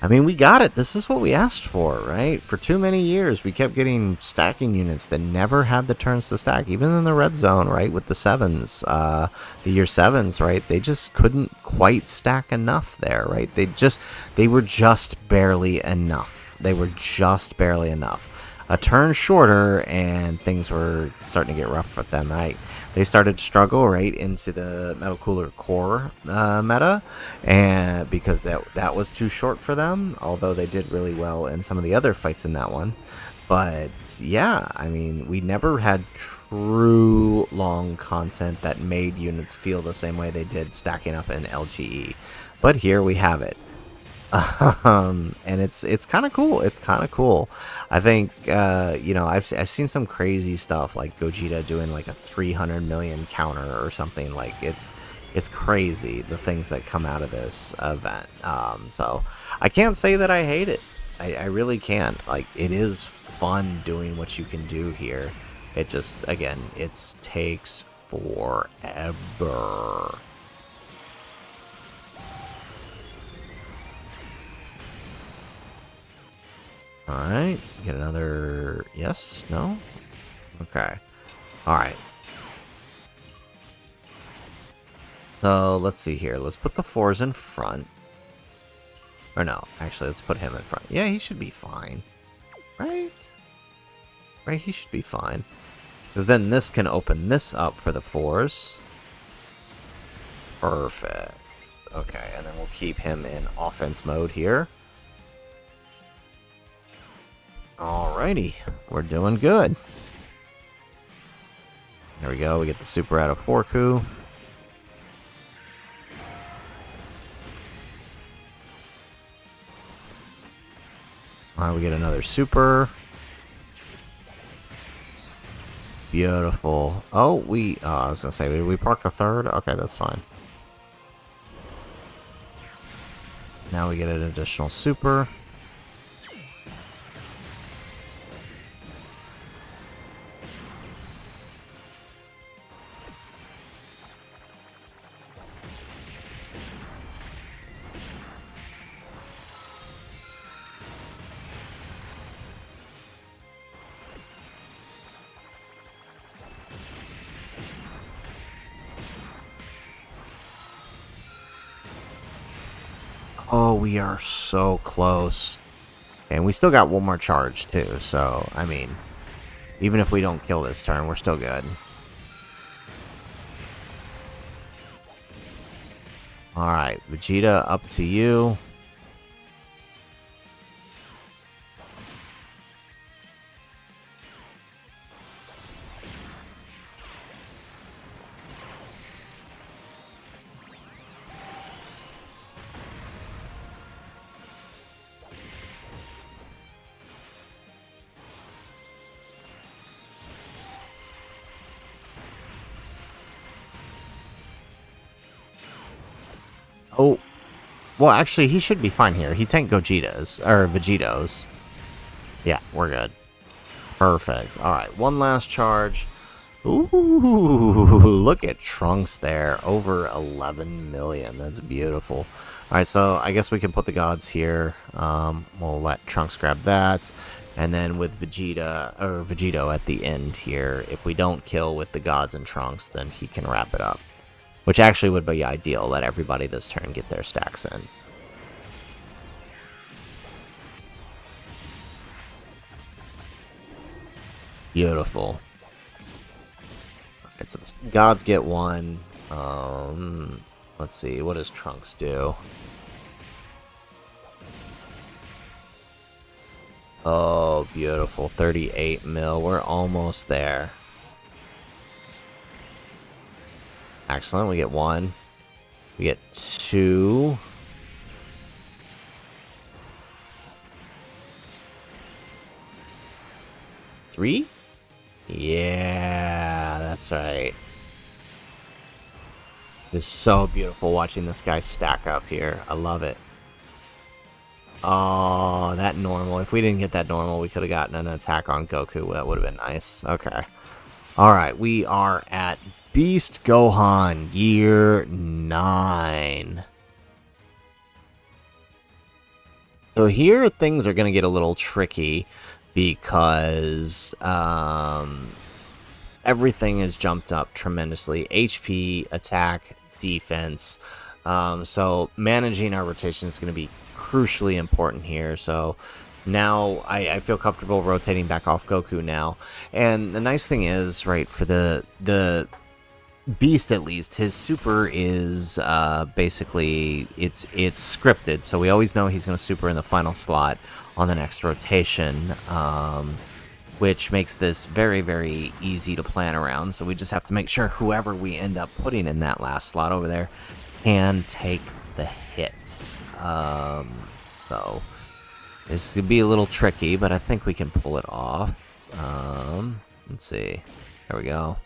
mean, we got it. This is what we asked for, right? For too many years, we kept getting stacking units that never had the turns to stack. Even in the red zone, right, with the 7s, the year 7s, right? They just couldn't quite stack enough there, right? They were just barely enough. They were just barely enough. A turn shorter, and things were starting to get rough for them. They started to struggle right into the Metal Cooler Core meta, and because that was too short for them. Although they did really well in some of the other fights in that one, but yeah, I mean, we never had true long content that made units feel the same way they did stacking up in LGE. But here we have it. And it's kind of cool. It's kind of cool. I think you know, I've seen some crazy stuff like Gogeta doing like a 300 million counter or something. Like it's crazy the things that come out of this event. So I can't say that I hate it. I really can't. Like, it is fun doing what you can do here. It just, again, it takes forever. Alright, get another... Yes? No? Okay. Alright. So, let's see here. Let's put the 4s in front. Or no, actually, let's put him in front. Yeah, he should be fine. Right? Right, he should be fine. Because then this can open this up for the 4s. Perfect. Okay, and then we'll keep him in offense mode here. Alrighty, we're doing good. There we go, we get the super out of 4Ku. Alright, we get another super. Beautiful. Oh, I was gonna say, did we park the 3rd? Okay, that's fine. Now we get an additional super. Oh, we are so close. And we still got one more charge, too. So, I mean, even if we don't kill this turn, we're still good. Alright, Vegeta, up to you. Oh, well, actually, he should be fine here. He tanked Gogeta's, or Vegetos. Yeah, we're good. Perfect. Alright, one last charge. Ooh, look at Trunks there. Over 11 million. That's beautiful. Alright, so I guess we can put the gods here. We'll let Trunks grab that. And then with Vegeta, or Vegeto at the end here, if we don't kill with the gods and Trunks, then he can wrap it up. Which actually would be ideal. Let everybody this turn get their stacks in. Beautiful. Alright, so the gods get one. Let's see. What does Trunks do? Oh, beautiful. 38 mil. We're almost there. Excellent. We get one. We get two. Three? Yeah, that's right. It's so beautiful watching this guy stack up here. I love it. Oh, that normal. If we didn't get that normal, we could have gotten an attack on Goku. That would have been nice. Okay. Alright, we are at Beast Gohan Year 9. So here things are going to get a little tricky because everything is jumped up tremendously. HP, attack, defense. So managing our rotation is going to be crucially important here. So now I feel comfortable rotating back off Goku now. And the nice thing is, right, for the Beast at least, his super is basically it's scripted, so we always know he's going to super in the final slot on the next rotation, which makes this very, very easy to plan around. So we just have to make sure whoever we end up putting in that last slot over there can take the hits. So this could be a little tricky, but I think we can pull it off. Let's see. There we go.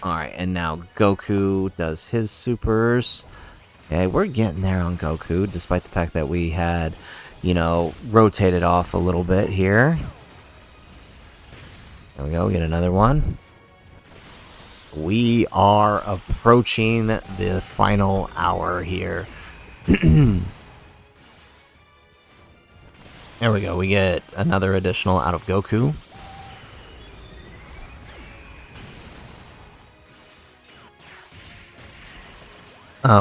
Alright, and now Goku does his supers. Okay, we're getting there on Goku, despite the fact that we had, you know, rotated off a little bit here. There we go, we get another one. We are approaching the final hour here. There we go. We get another additional out of Goku.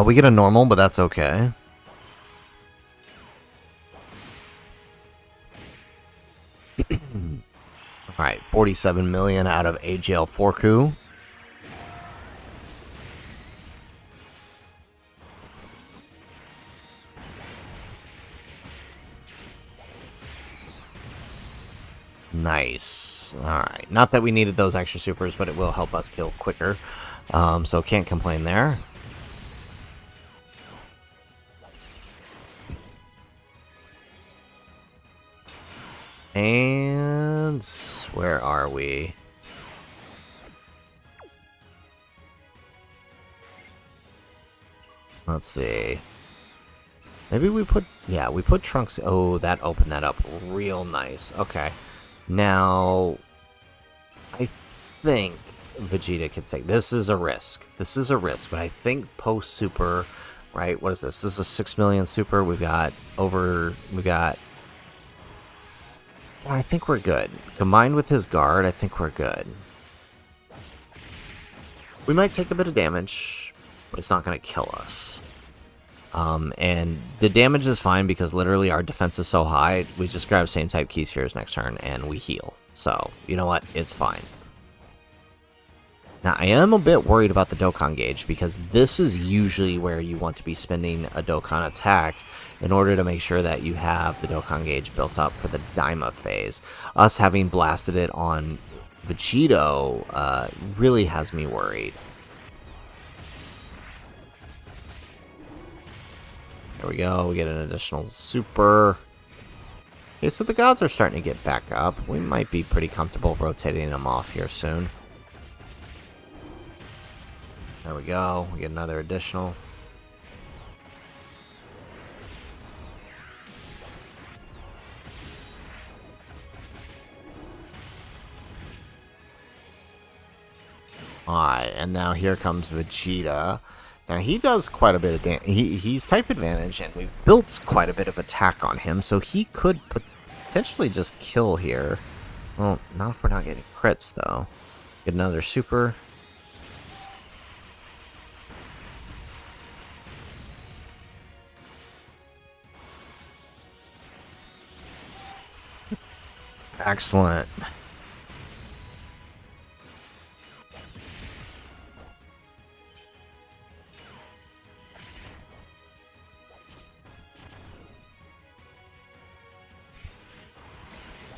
We get a normal, but that's okay. Alright, 47 million out of AGL Forku. Nice. Alright, not that we needed those extra supers, but it will help us kill quicker. So can't complain there. And where are we? Let's see. Maybe we put, yeah, we put Trunks. Oh, that opened that up real nice. Okay. Now, I think Vegeta can take, this is a risk. This is a risk, but I think post super, right? What is this? This is a 6 million super. We've got over, I think we're good. Combined with his guard, I think we're good. We might take a bit of damage, but it's not going to kill us. And the damage is fine because literally our defense is so high, we just grab same type key spheres next turn and we heal. So, you know what? It's fine. Now, I am a bit worried about the Dokkan gauge because this is usually where you want to be spending a Dokkan attack in order to make sure that you have the Dokkan gauge built up for the Daima phase. Us having blasted it on Vegito really has me worried. There we go, we get an additional super. Okay, so the gods are starting to get back up. We might be pretty comfortable rotating them off here soon. There we go, we get another additional. Alright, and now here comes Vegeta. Now he does quite a bit of damage. He's type advantage, and we've built quite a bit of attack on him, so he could potentially just kill here. Well, not if we're not getting crits, though. Get another super. Excellent.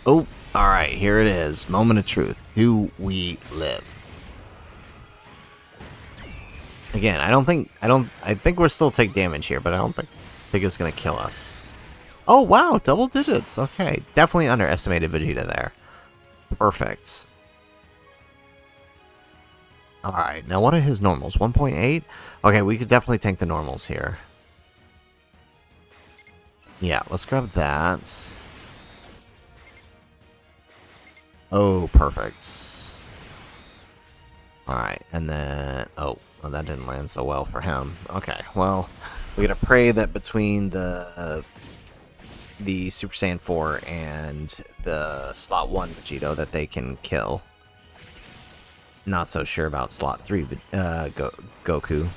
Oh, alright, here it is. Moment of truth. Do we live? Again, I think we'll still take damage here, but I don't think it's gonna kill us. Oh, wow, double digits. Okay, definitely underestimated Vegeta there. Perfect. Alright, now what are his normals? 1.8? Okay, we could definitely tank the normals here. Yeah, let's grab that. Oh, perfect. Alright, and then... Oh, well, that didn't land so well for him. Okay, well, we gotta pray that between the Super Saiyan 4 and the Slot 1 Vegito that they can kill. Not so sure about Slot 3 Goku.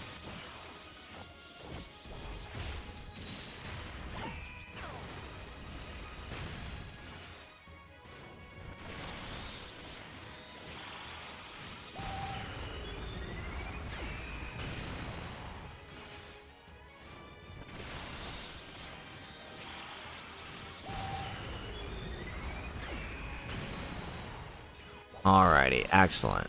Alrighty, excellent.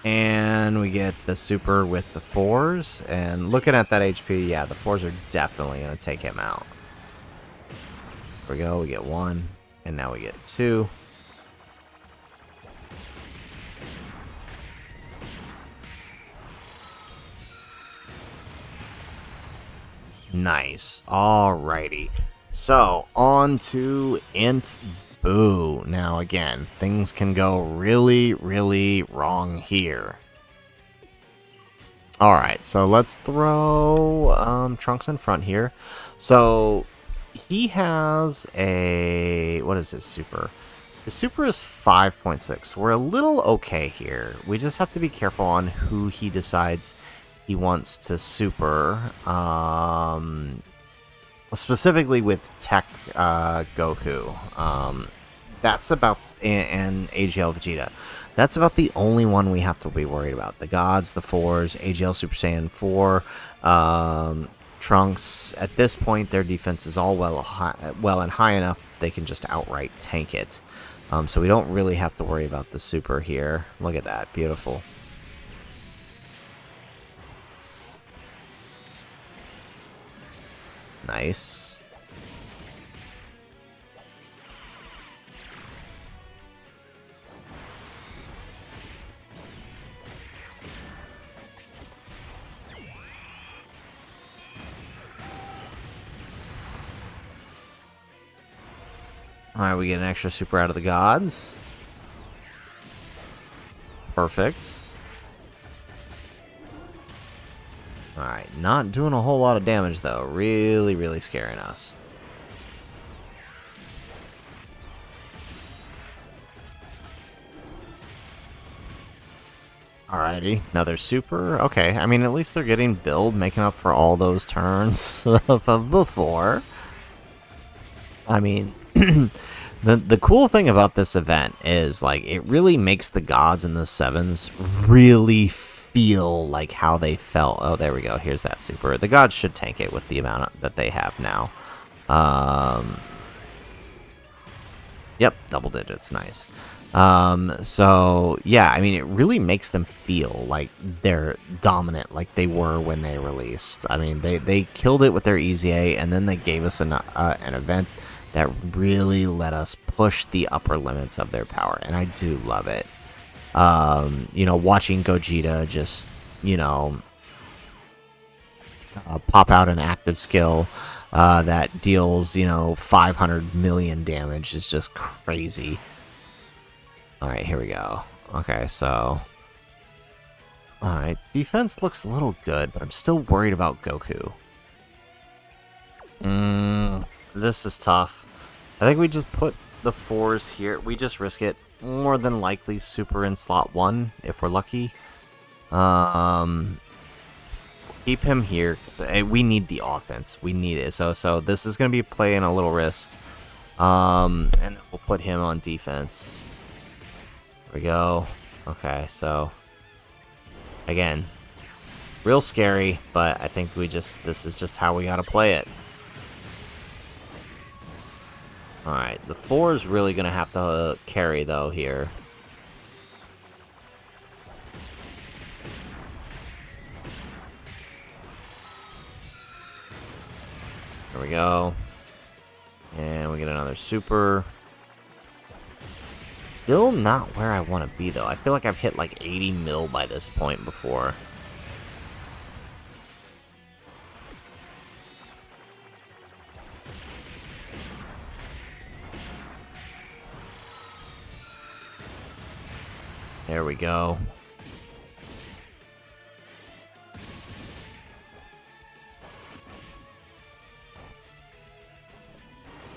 And we get the super with the 4s. And looking at that HP, yeah, the 4s are definitely going to take him out. There we go, we get 1. And now we get 2. Nice. Alrighty. So, on to Int Boo. Now, again, things can go really, really wrong here. Alright, so let's throw Trunks in front here. So he has a... what is his super? His super is 5.6. So we're a little okay here. We just have to be careful on who he decides he wants to super. Specifically with Tech Goku. That's about... and AGL Vegeta. That's about the only one we have to be worried about. The gods, the fours, AGL Super Saiyan 4, Trunks. At this point, their defense is all well and high enough they can just outright tank it. So we don't really have to worry about the super here. Look at that. Beautiful. Nice. Alright, we get an extra super out of the gods. Perfect. Alright, not doing a whole lot of damage though. Really, really scaring us. Alrighty, another super. Okay, I mean, at least they're getting build, making up for all those turns of before. I mean, the cool thing about this event is, like, it really makes the gods and the sevens really feel like how they felt. Oh, there we go. Here's that super. The gods should tank it with the amount that they have now. Yep, double digits. Nice. So, yeah, I mean, it really makes them feel like they're dominant, like they were when they released. I mean, they killed it with their EZA, and then they gave us an event that really let us push the upper limits of their power, and I do love it. You know, watching Gogeta just, you know, pop out an active skill that deals, you know, 500 million damage is just crazy. Alright, here we go. Okay, so... Alright, defense looks a little good, but I'm still worried about Goku. This is tough. I think we just put the 4s here. We just risk it. More than likely super in slot 1, if we're lucky. Keep him here, cause we need the offense. We need it. So this is going to be playing a little risk. And then we'll put him on defense. There we go. Okay, so... Again, real scary, but I think this is just how we gotta play it. Alright, the 4 is really gonna have to carry, though, here. There we go. And we get another super. Still not where I want to be, though. I feel like I've hit like 80 mil by this point before. There we go.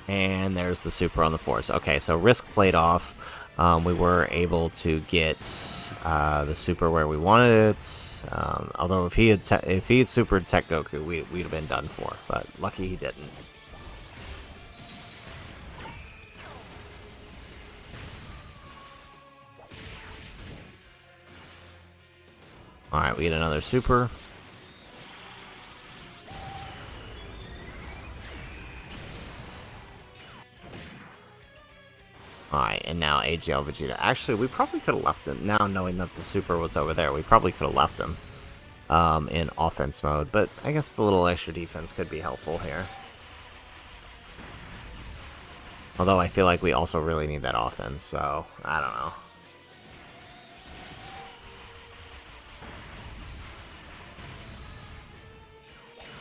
And there's the super on the force. Okay, so risk played off. We were able to get the super where we wanted it. Although if he had supered Tech Goku, we'd have been done for. But lucky he didn't. All right, we get another super. Alright, and now AGL Vegeta. Actually, we probably could have left him. Now, knowing that the super was over there, we probably could have left him in offense mode. But I guess the little extra defense could be helpful here. Although I feel like we also really need that offense, so I don't know.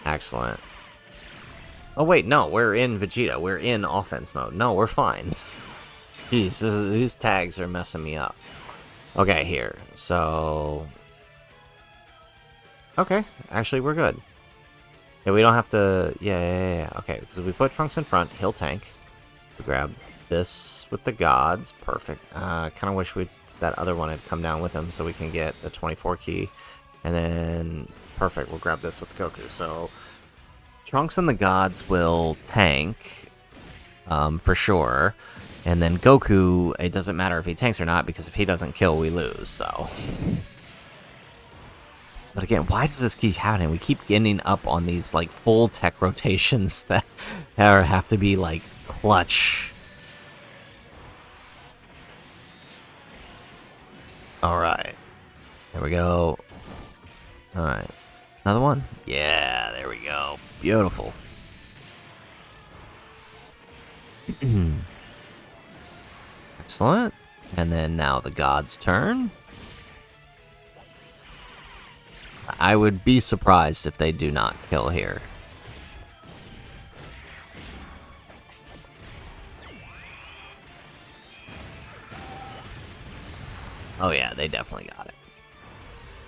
Excellent. Oh, wait, no, we're in Vegeta. We're in offense mode. No, we're fine. Jeez, these tags are messing me up. Okay, here. So... Okay, actually, we're good. Yeah, we don't have to... Yeah. Okay, because if we put Trunks in front, he'll tank. We grab this with the gods. Perfect. Kind of wish that other one had come down with him so we can get the 24 key. And then... Perfect, we'll grab this with Goku. So, Trunks and the gods will tank, for sure. And then Goku, it doesn't matter if he tanks or not, because if he doesn't kill, we lose, so... But again, why does this keep happening? We keep getting up on these, like, full tech rotations that have to be, like, clutch. Alright. There we go. Alright. Another one? Yeah, there we go. Beautiful. Excellent. And then now the god's turn. I would be surprised if they do not kill here. Oh yeah, they definitely got it.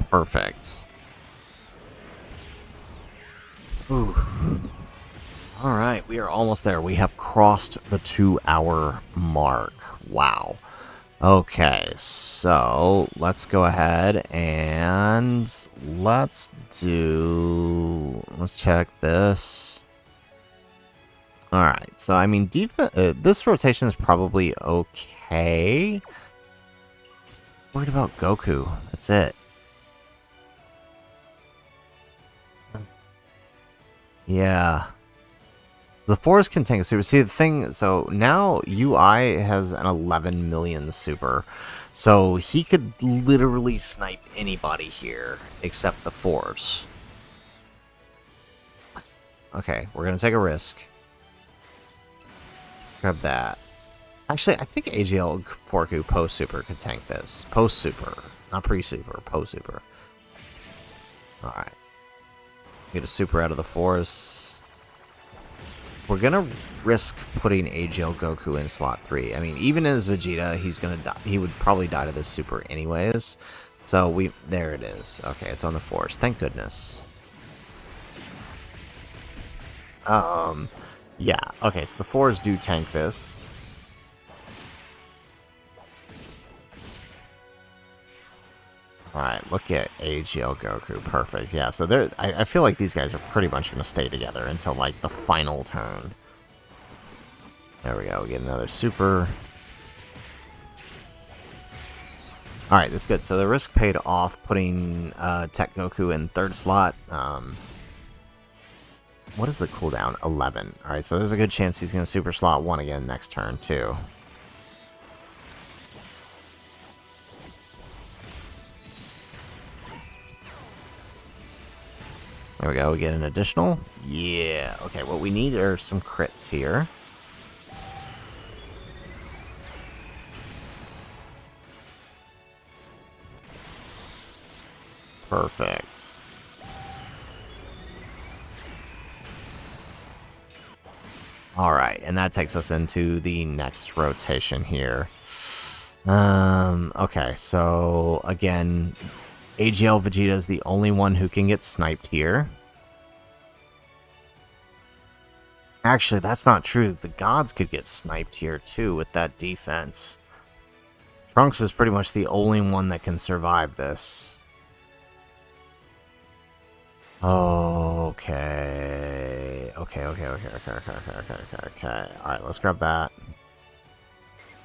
Perfect. Ooh. Alright, we are almost there. We have crossed the 2-hour mark. Wow. Okay, so let's go ahead and let's check this. Alright, so I mean, this rotation is probably okay. Worried about Goku. That's it. Yeah. The forest can tank a super. See, the thing, so now UI has an 11 million super. So he could literally snipe anybody here except the force. Okay, we're going to take a risk. Let's grab that. Actually, I think AGL Porku post-super could tank this. Post-super. Not pre-super, post-super. Alright. Get a super out of the forest. We're gonna risk putting AGL Goku in slot 3. I mean, even as Vegeta, he's gonna die. He would probably die to this super anyways. So there it is. Okay, it's on the force. Thank goodness. Yeah. Okay, so the fours do tank this. Alright, look at AGL Goku. Perfect. Yeah, so I feel like these guys are pretty much going to stay together until, like, the final turn. There we go. We get another super. Alright, that's good. So the risk paid off putting TEQ Goku in third slot. What is the cooldown? 11. Alright, so there's a good chance he's going to super slot 1 again next turn, too. There we go, we get an additional. Yeah, okay, what we need are some crits here. Perfect. Alright, and that takes us into the next rotation here. Okay, so again, AGL Vegeta is the only one who can get sniped here. Actually, that's not true. The gods could get sniped here, too, with that defense. Trunks is pretty much the only one that can survive this. Okay. Okay. Alright, let's grab that.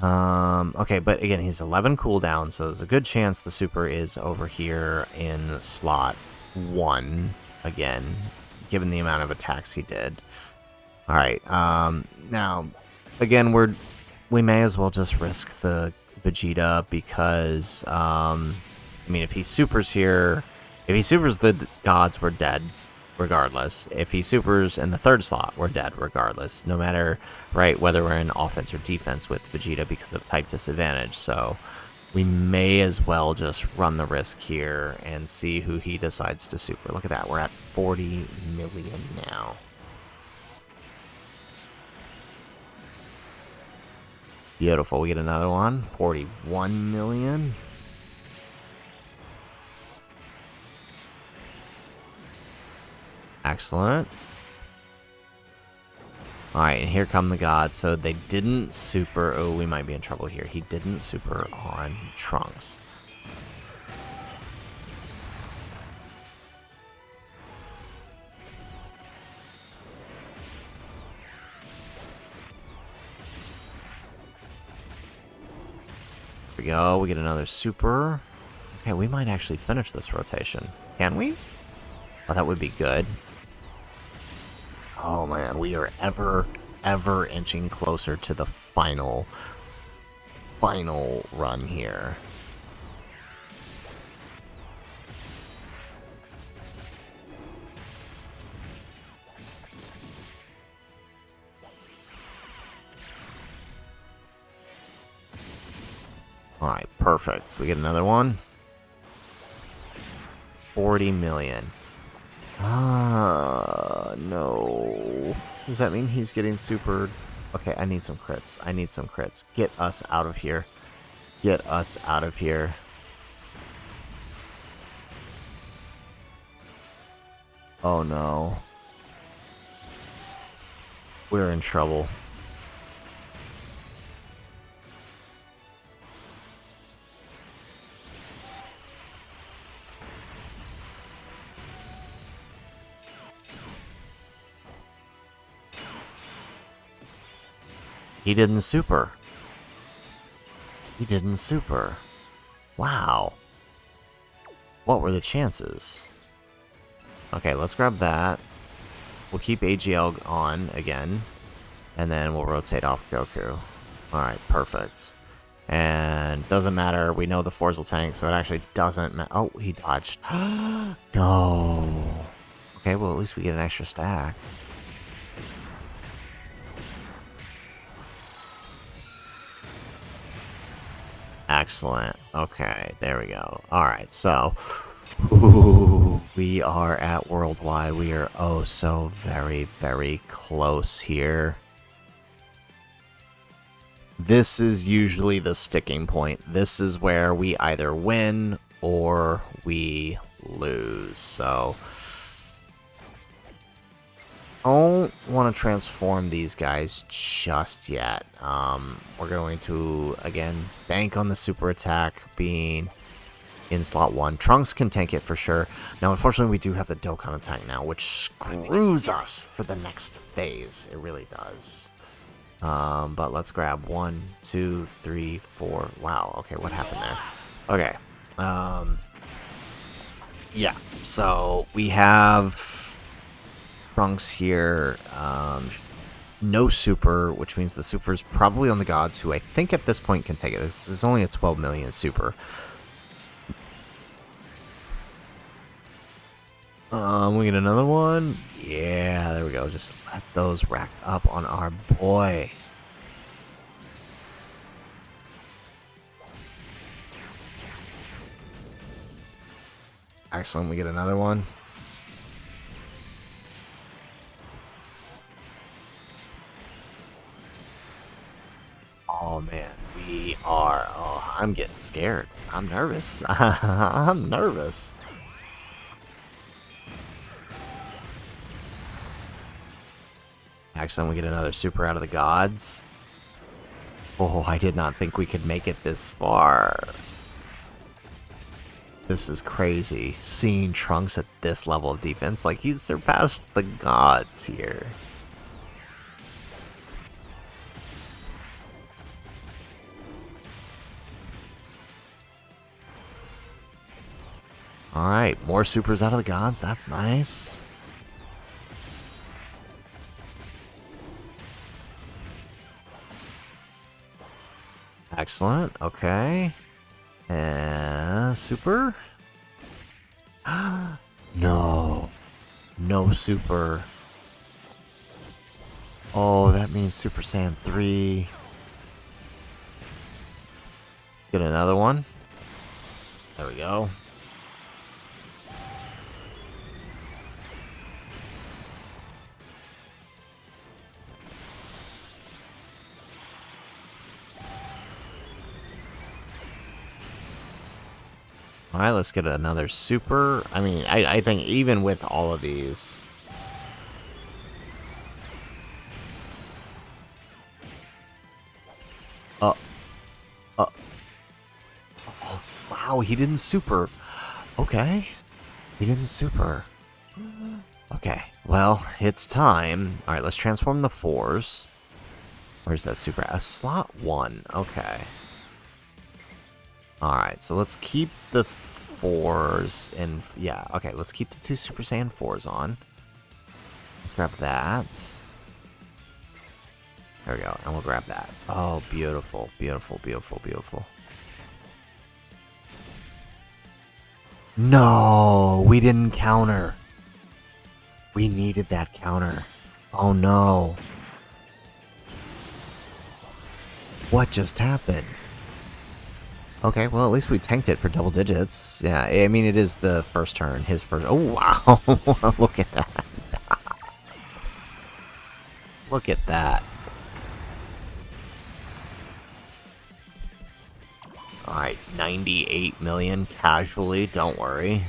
Okay, but again, he's 11 cooldown, so there's a good chance the super is over here in slot 1 again, given the amount of attacks he did. Alright, now, again, we may as well just risk the Vegeta because, I mean, if he supers here, if he supers the gods, we're dead. Regardless. If he supers in the third slot, we're dead regardless. No matter, right, whether we're in offense or defense with Vegeta because of type disadvantage. So we may as well just run the risk here and see who he decides to super. Look at that. We're at 40 million now. Beautiful. We get another one. 41 million. Excellent. Alright, and here come the gods. So they didn't super... Oh, we might be in trouble here. He didn't super on Trunks. Here we go. We get another super. Okay, we might actually finish this rotation. Can we? Oh, that would be good. Oh man, we are ever inching closer to the final run here. Alright, perfect. We get another one. 40 million. Ah, no. Does that mean he's getting supered? Okay, I need some crits. I need some crits. Get us out of here. Get us out of here. Oh no. We're in trouble. He didn't super. He didn't super. Wow. What were the chances? Okay, let's grab that. We'll keep AGL on again. And then we'll rotate off Goku. Alright, perfect. And doesn't matter. We know the fours will tank, so it actually doesn't matter. Oh, he dodged. No. Okay, well, at least we get an extra stack. Excellent. Okay, there we go. Alright, so... Ooh, we are at Worldwide. We are oh so very close here. This is usually the sticking point. This is where we either win or we lose. So... I don't want to transform these guys just yet. We're going to, again, bank on the super attack being in slot 1. Trunks can tank it for sure. Now, unfortunately, we do have the Dokkan attack now, which screws us for the next phase. It really does. But let's grab 1, 2, 3, 4. Wow, okay, what happened there? Okay. Yeah, so we have... Trunks here, no super, which means the super is probably on the gods, who I think at this point can take it. This is only a 12 million super. We get another one. Yeah, there we go. Just let those rack up on our boy. Excellent. We get another one. Oh man, we are. Oh, I'm getting scared. I'm nervous. I'm nervous. Excellent, we get another super out of the gods. Oh, I did not think we could make it this far. This is crazy. Seeing Trunks at this level of defense, like he's surpassed the gods here. Alright, more supers out of the gods. That's nice. Excellent. Okay. And super? No. No super. Oh, that means Super Saiyan 3. Let's get another one. There we go. Alright, let's get another super. I mean, I think even with all of these, wow, he didn't super. Okay. He didn't super. Okay, well, it's time. Alright, let's transform the 4s. Where's that super? A slot 1. Okay. Alright, so let's keep the 4s and... Yeah, okay, let's keep the 2 Super Saiyan 4s on. Let's grab that. There we go, and we'll grab that. Oh, beautiful, beautiful, beautiful, beautiful. No, we didn't counter. We needed that counter. Oh no. What just happened? Okay, well, at least we tanked it for double digits. Yeah, I mean, it is the first turn. His first... Oh, wow. Look at that. Look at that. Alright, 98 million casually. Don't worry.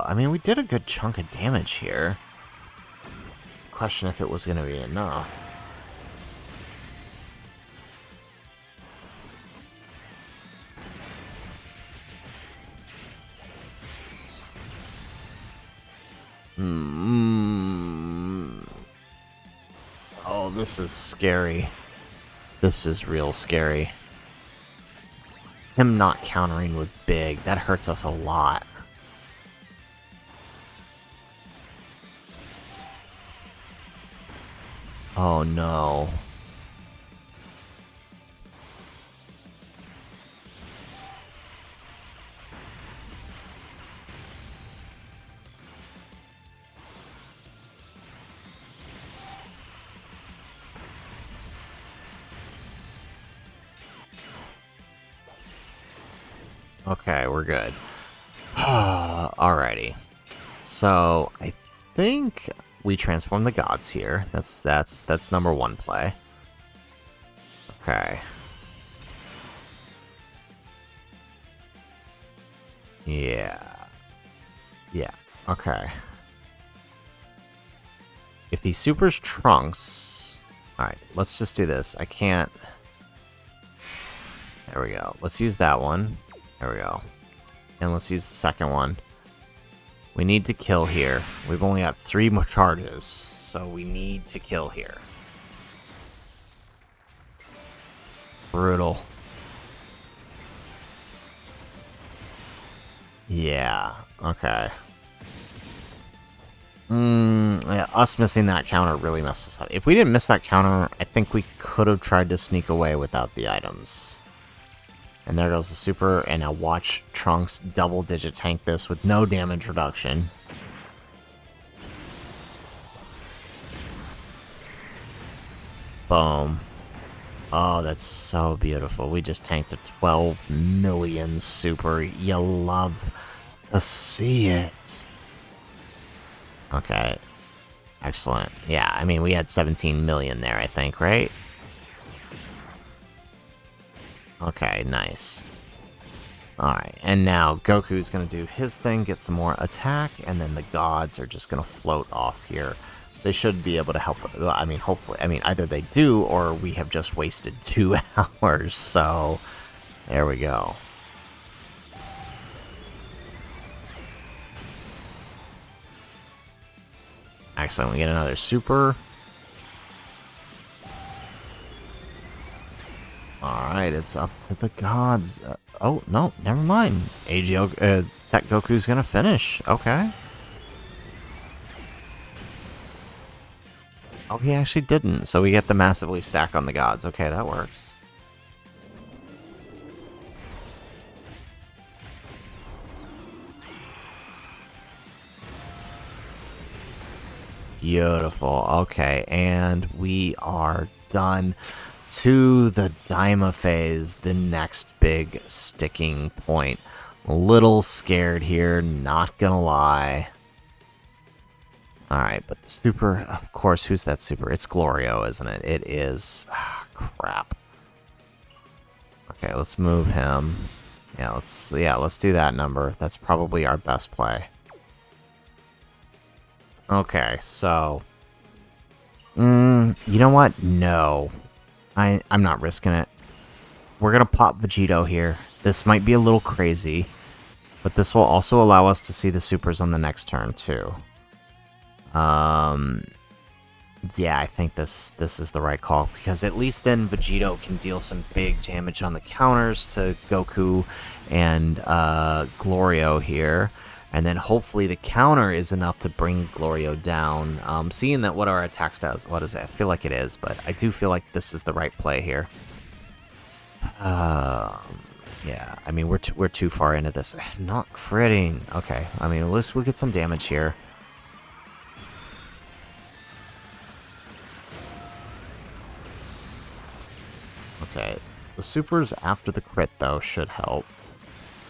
I mean, we did a good chunk of damage here. Question if it was going to be enough. Oh, this is scary. This is real scary. Him not countering was big. That hurts us a lot. Oh no. Okay, we're good. Alrighty. So, I think we transform the gods here. That's number 1 play. Okay. Yeah. Yeah. Okay. If he supers Trunks... Alright, let's just do this. I can't... There we go. Let's use that one. There we go. And let's use the second one. We need to kill here. We've only got 3 more charges, so we need to kill here. Brutal. Yeah, okay. Yeah, us missing that counter really messed us up. If we didn't miss that counter, I think we could have tried to sneak away without the items. And there goes the super, and now watch Trunks double-digit tank this with no damage reduction. Boom. Oh, that's so beautiful. We just tanked a 12 million super. You love to see it. Okay. Excellent. Yeah, I mean, we had 17 million there, I think, right? Okay, nice. Alright, and now Goku's gonna do his thing, get some more attack, and then the gods are just gonna float off here. They should be able to help, I mean, hopefully. I mean, either they do, or we have just wasted 2 hours, so... There we go. Excellent, we get another super. Alright, it's up to the gods. Oh, no, never mind. TEQ Goku's gonna finish. Okay. Oh, he actually didn't. So we get the massively stack on the gods. Okay, that works. Beautiful. Okay, and we are done. To the Daima phase, the next big sticking point. A little scared here, not gonna lie. Alright, but the super, of course, who's that super? It's Glorio, isn't it? It is. Ah, crap. Okay, let's move him. Yeah, let's do that number. That's probably our best play. Okay, so... you know what? No. I'm not risking it. We're gonna pop Vegito here. This might be a little crazy, but this will also allow us to see the supers on the next turn, too. Yeah, I think this is the right call, because at least then Vegito can deal some big damage on the counters to Goku and Glorio here. And then hopefully the counter is enough to bring Glorio down. Seeing that what our attack does, what is it? I feel like it is, but I do feel like this is the right play here. Yeah, I mean, we're too far into this. Not critting. Okay, I mean, we'll get some damage here. Okay, the supers after the crit, though, should help.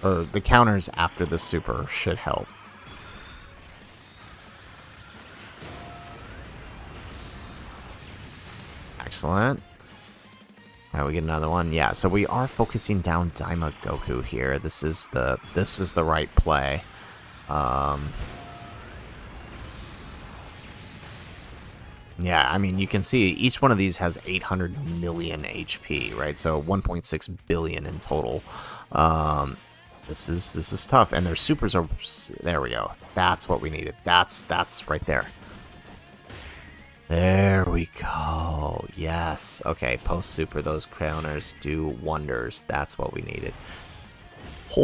Or the counters after the super should help. Excellent. Alright, we get another one. Yeah, so we are focusing down Daima Goku here. This is the right play. Yeah, I mean, you can see each one of these has 800 million HP, right? So 1.6 billion in total. This is tough, and their supers are... There we go. That's what we needed. That's right there. There we go. Yes. Okay, post-super, those counters do wonders. That's what we needed. Oh,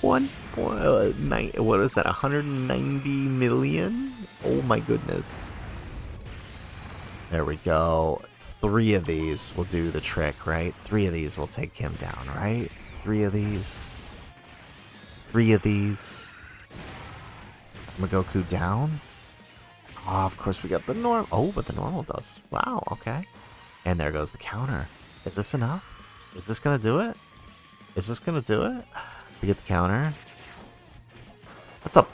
what is that, 190 million? Oh my goodness. There we go. 3 of these will do the trick, right? 3 of these will take him down, right? 3 of these. 3 of these. Goku down. Oh, of course we got the normal. Oh, but the normal does. Wow, okay. And there goes the counter. Is this enough? Is this gonna do it? Is this gonna do it? We get the counter. That's a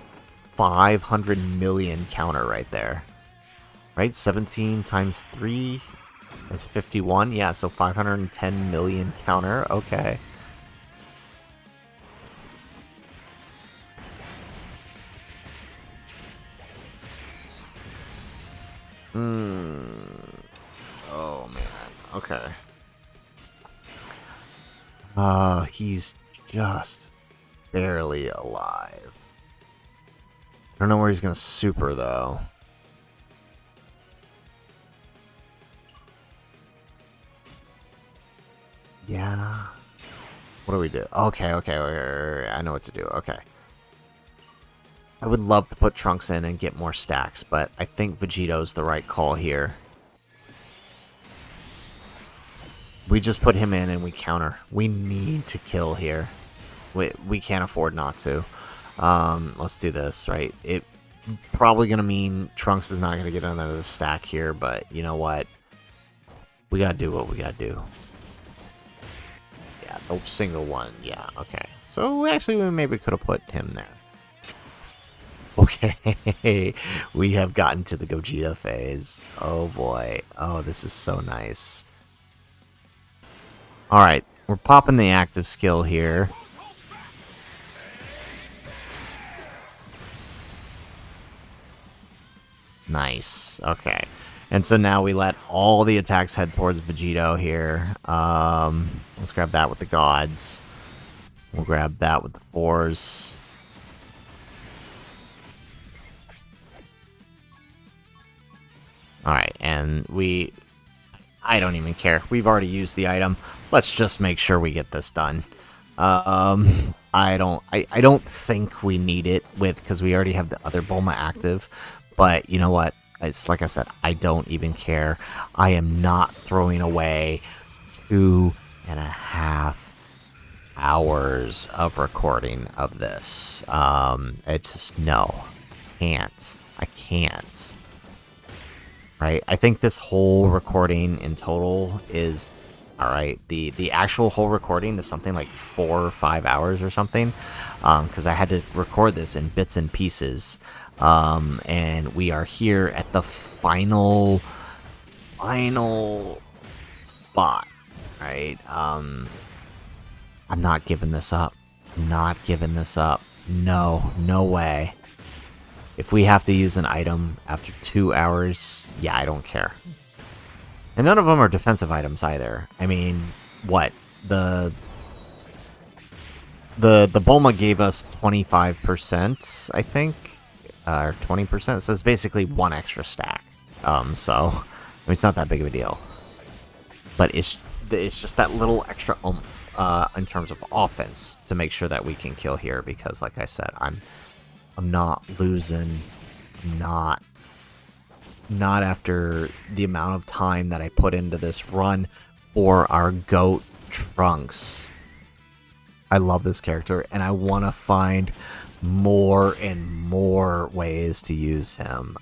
500 million counter right there. Right? 17 times 3 is 51. Yeah, so 510 million counter. Okay. Oh, man. Okay. He's just barely alive. I don't know where he's gonna super, though. Yeah. What do we do? Okay, I know what to do. Okay. I would love to put Trunks in and get more stacks, but I think Vegito's the right call here. We just put him in and we counter. We need to kill here. We can't afford not to. Let's do this, right? It probably going to mean Trunks is not going to get another stack here, but you know what? We got to do what we got to do. Yeah, the single one. Yeah, okay. So actually, we maybe could have put him there. Okay, we have gotten to the Gogeta phase. Oh boy. Oh, this is so nice. Alright, we're popping the active skill here. Nice. Okay. And so now we let all the attacks head towards Vegito here. Let's grab that with the gods. We'll grab that with the 4s. Alright, and I don't even care. We've already used the item. Let's just make sure we get this done. I don't think we need it because we already have the other Bulma active. But you know what? It's like I said, I don't even care. I am not throwing away 2.5 hours of recording of this. It's just, no. I can't. Right? I think this whole recording in total is, alright, the actual whole recording is something like 4 or 5 hours or something, because I had to record this in bits and pieces, and we are here at the final spot, right? I'm not giving this up. I'm not giving this up. No way. If we have to use an item after 2 hours, yeah, I don't care. And none of them are defensive items either. I mean, what? The Bulma gave us 25%, I think, or 20%. So it's basically 1 extra stack. So I mean, it's not that big of a deal. But it's just that little extra oomph in terms of offense to make sure that we can kill here, because, like I said, I'm not losing, not after the amount of time that I put into this run for our GOAT Trunks. I love this character, and I want to find more and more ways to use him.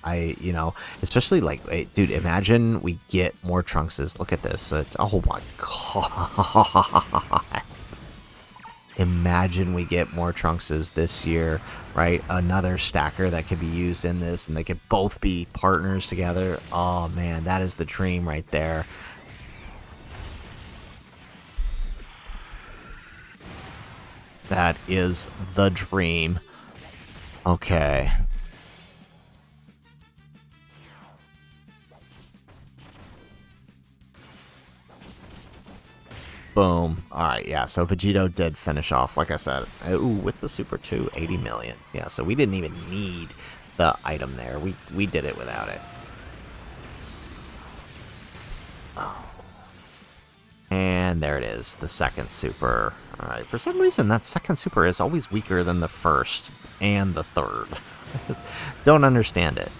Especially like, dude, imagine we get more Trunkses. Look at this. Oh my god. Imagine we get more Trunkses this year, right? Another stacker that could be used in this, and they could both be partners together. Oh man, that is the dream right there. That is the dream. Okay. Boom. Alright, yeah, so Vegito did finish off, like I said, with the Super 2, 80 million. Yeah, so we didn't even need the item there. We did it without it. Oh. And there it is, the second Super. Alright, for some reason, that second Super is always weaker than the first and the third. Don't understand it.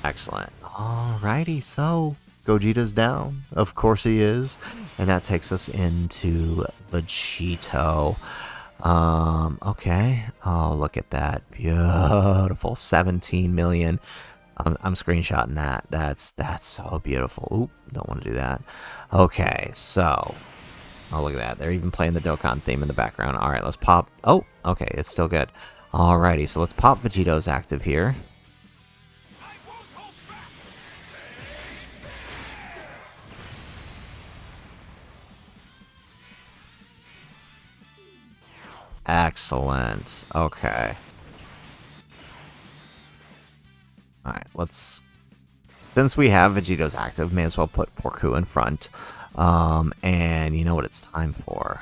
Excellent. Alrighty, so Gogeta's down. Of course he is. And that takes us into Vegito. Okay. Oh, look at that. Beautiful. 17 million. I'm screenshotting that. That's so beautiful. Oop, don't want to do that. Okay, so... Oh, look at that. They're even playing the Dokkan theme in the background. Alright, let's pop... Oh, okay, it's still good. Alrighty, so let's pop Vegito's active here. Excellent. Okay. Alright, let's... Since we have Vegito's active, may as well put Porku in front. And you know what it's time for.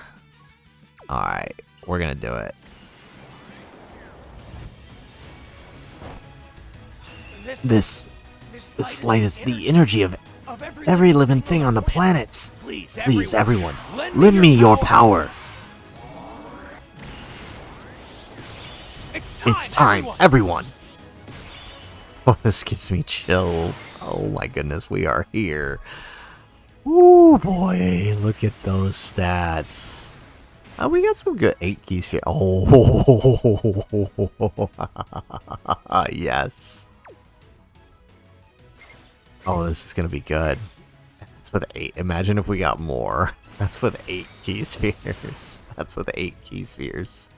Alright, we're gonna do it. This light is the energy of every living thing on the planet. Please, everyone, lend me your power. It's time, everyone. Oh, this gives me chills. Oh my goodness, we are here. Ooh, boy, look at those stats. Oh, we got some good 8 keys here. Oh, yes. Oh, this is going to be good. That's with 8. Imagine if we got more. That's with 8 key spheres. That's with 8 key spheres.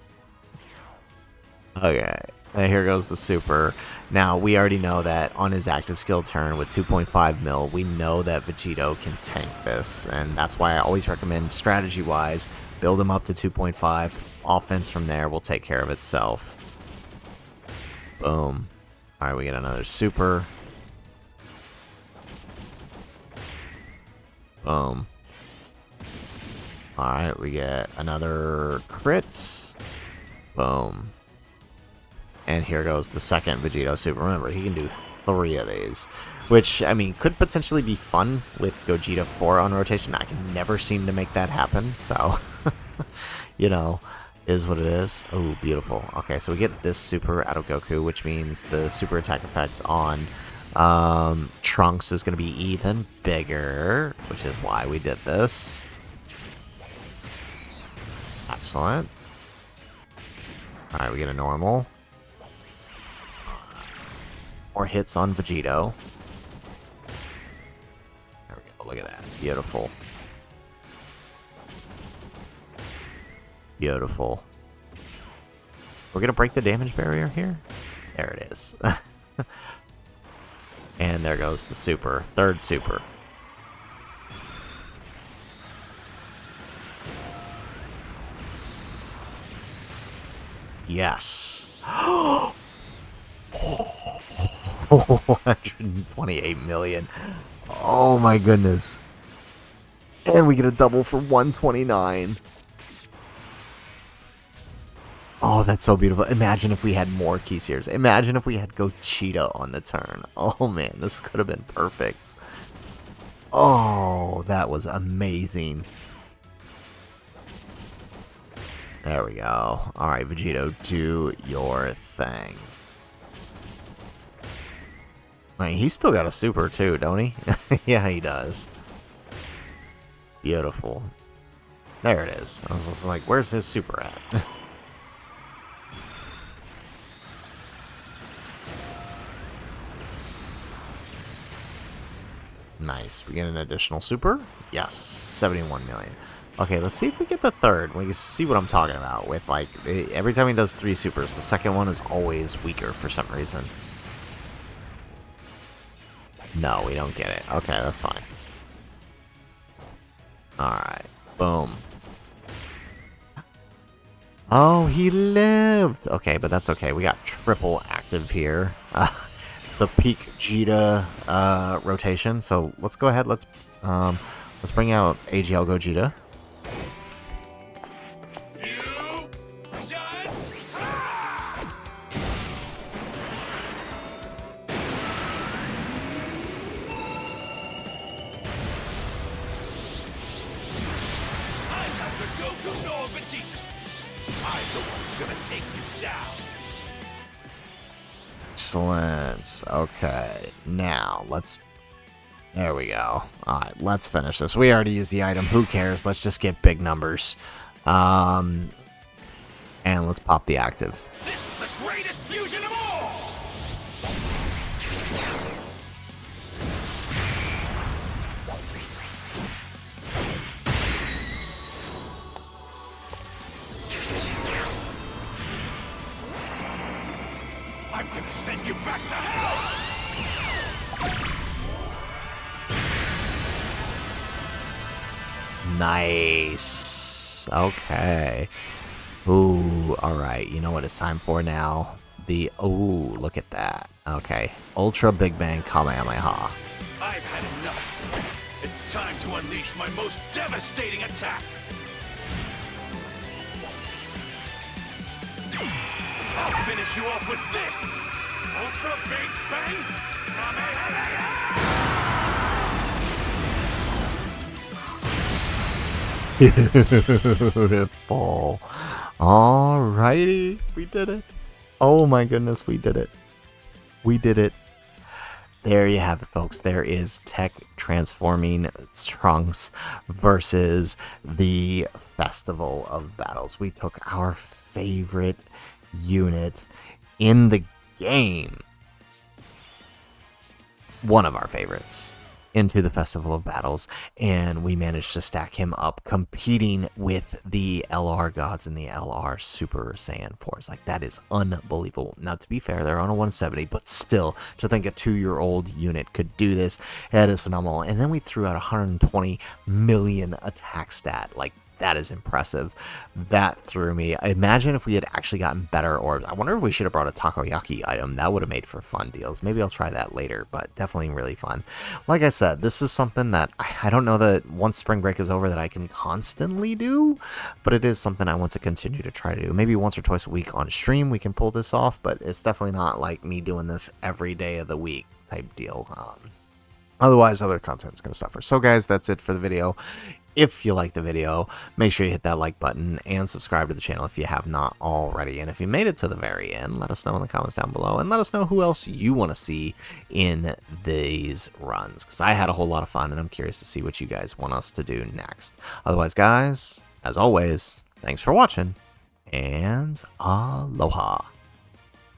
Okay, and here goes the Super. Now, we already know that on his active skill turn with 2.5 mil, we know that Vegito can tank this, and that's why I always recommend, strategy-wise, build him up to 2.5. Offense from there will take care of itself. Boom. Alright, we get another Super. Boom. Alright, we get another crit. Boom. And here goes the second Vegito Super. Remember, he can do 3 of these. Which, I mean, could potentially be fun with Gogeta 4 on rotation. I can never seem to make that happen. So, you know, is what it is. Oh, beautiful. Okay, so we get this Super out of Goku, which means the Super attack effect on Trunks is going to be even bigger, which is why we did this. Excellent. Alright, we get a normal. More hits on Vegito. There we go. Look at that. Beautiful. Beautiful. We're going to break the damage barrier here. There it is. And there goes the Super. Third Super. Yes. 128 million. Oh my goodness. And we get a double for 129. Oh, that's so beautiful. Imagine if we had more key spheres. Imagine if we had Gogeta on the turn. Oh man, this could have been perfect. Oh, that was amazing. There we go. Alright, Vegito, do your thing. I mean, he's still got a super too, don't he? Yeah, he does. Beautiful. There it is. I was just like, where's his super at? Nice. We get an additional super? Yes. 71 million. Okay, let's see if we get the third. We can see what I'm talking about with, like, every time he does 3 supers, the second one is always weaker for some reason. No, we don't get it. Okay, that's fine. Alright. Boom. Oh, he lived! Okay, but that's okay. We got triple active here. The peak Jita rotation. So let's go ahead. Let's bring out AGL Gogeta. Excellent. Okay, now let's... There we go. Alright, let's finish this. We already used the item. Who cares? Let's just get big numbers. And let's pop the active. This is the greatest fusion of all! I'm gonna send you back to hell! Nice. Okay. Ooh, alright. You know what it's time for now? Ooh, look at that. Okay. Ultra Big Bang Kamehameha. I've had enough. It's time to unleash my most devastating attack. I'll finish you off with this! Ultra Big Bang Kamehameha! Beautiful. Alrighty. We did it. Oh my goodness, we did it. We did it. There you have it, folks. There is TEQ transforming Trunks versus the Festival of Battles. We took our favorite unit in the game, one of our favorites, into the Festival of Battles, and we managed to stack him up competing with the LR gods and the LR Super Saiyan 4s. Like, that is unbelievable. Now, to be fair, they're on a 170, but still, to think a 2-year-old unit could do this, that is phenomenal. And then we threw out 120 million attack stat. Like, that is impressive. That threw me. Imagine if we had actually gotten better orbs. I wonder if we should have brought a takoyaki item. That would have made for fun deals. Maybe I'll try that later, but definitely really fun. Like I said, this is something that I don't know that once spring break is over that I can constantly do, but it is something I want to continue to try to do. Maybe once or twice a week on stream we can pull this off, but it's definitely not like me doing this every day of the week type deal. Otherwise, other content is going to suffer. So guys, that's it for the video. If you like the video, make sure you hit that like button and subscribe to the channel if you have not already. And if you made it to the very end, let us know in the comments down below, and let us know who else you want to see in these runs, because I had a whole lot of fun and I'm curious to see what you guys want us to do next. Otherwise, guys, as always, thanks for watching, and aloha.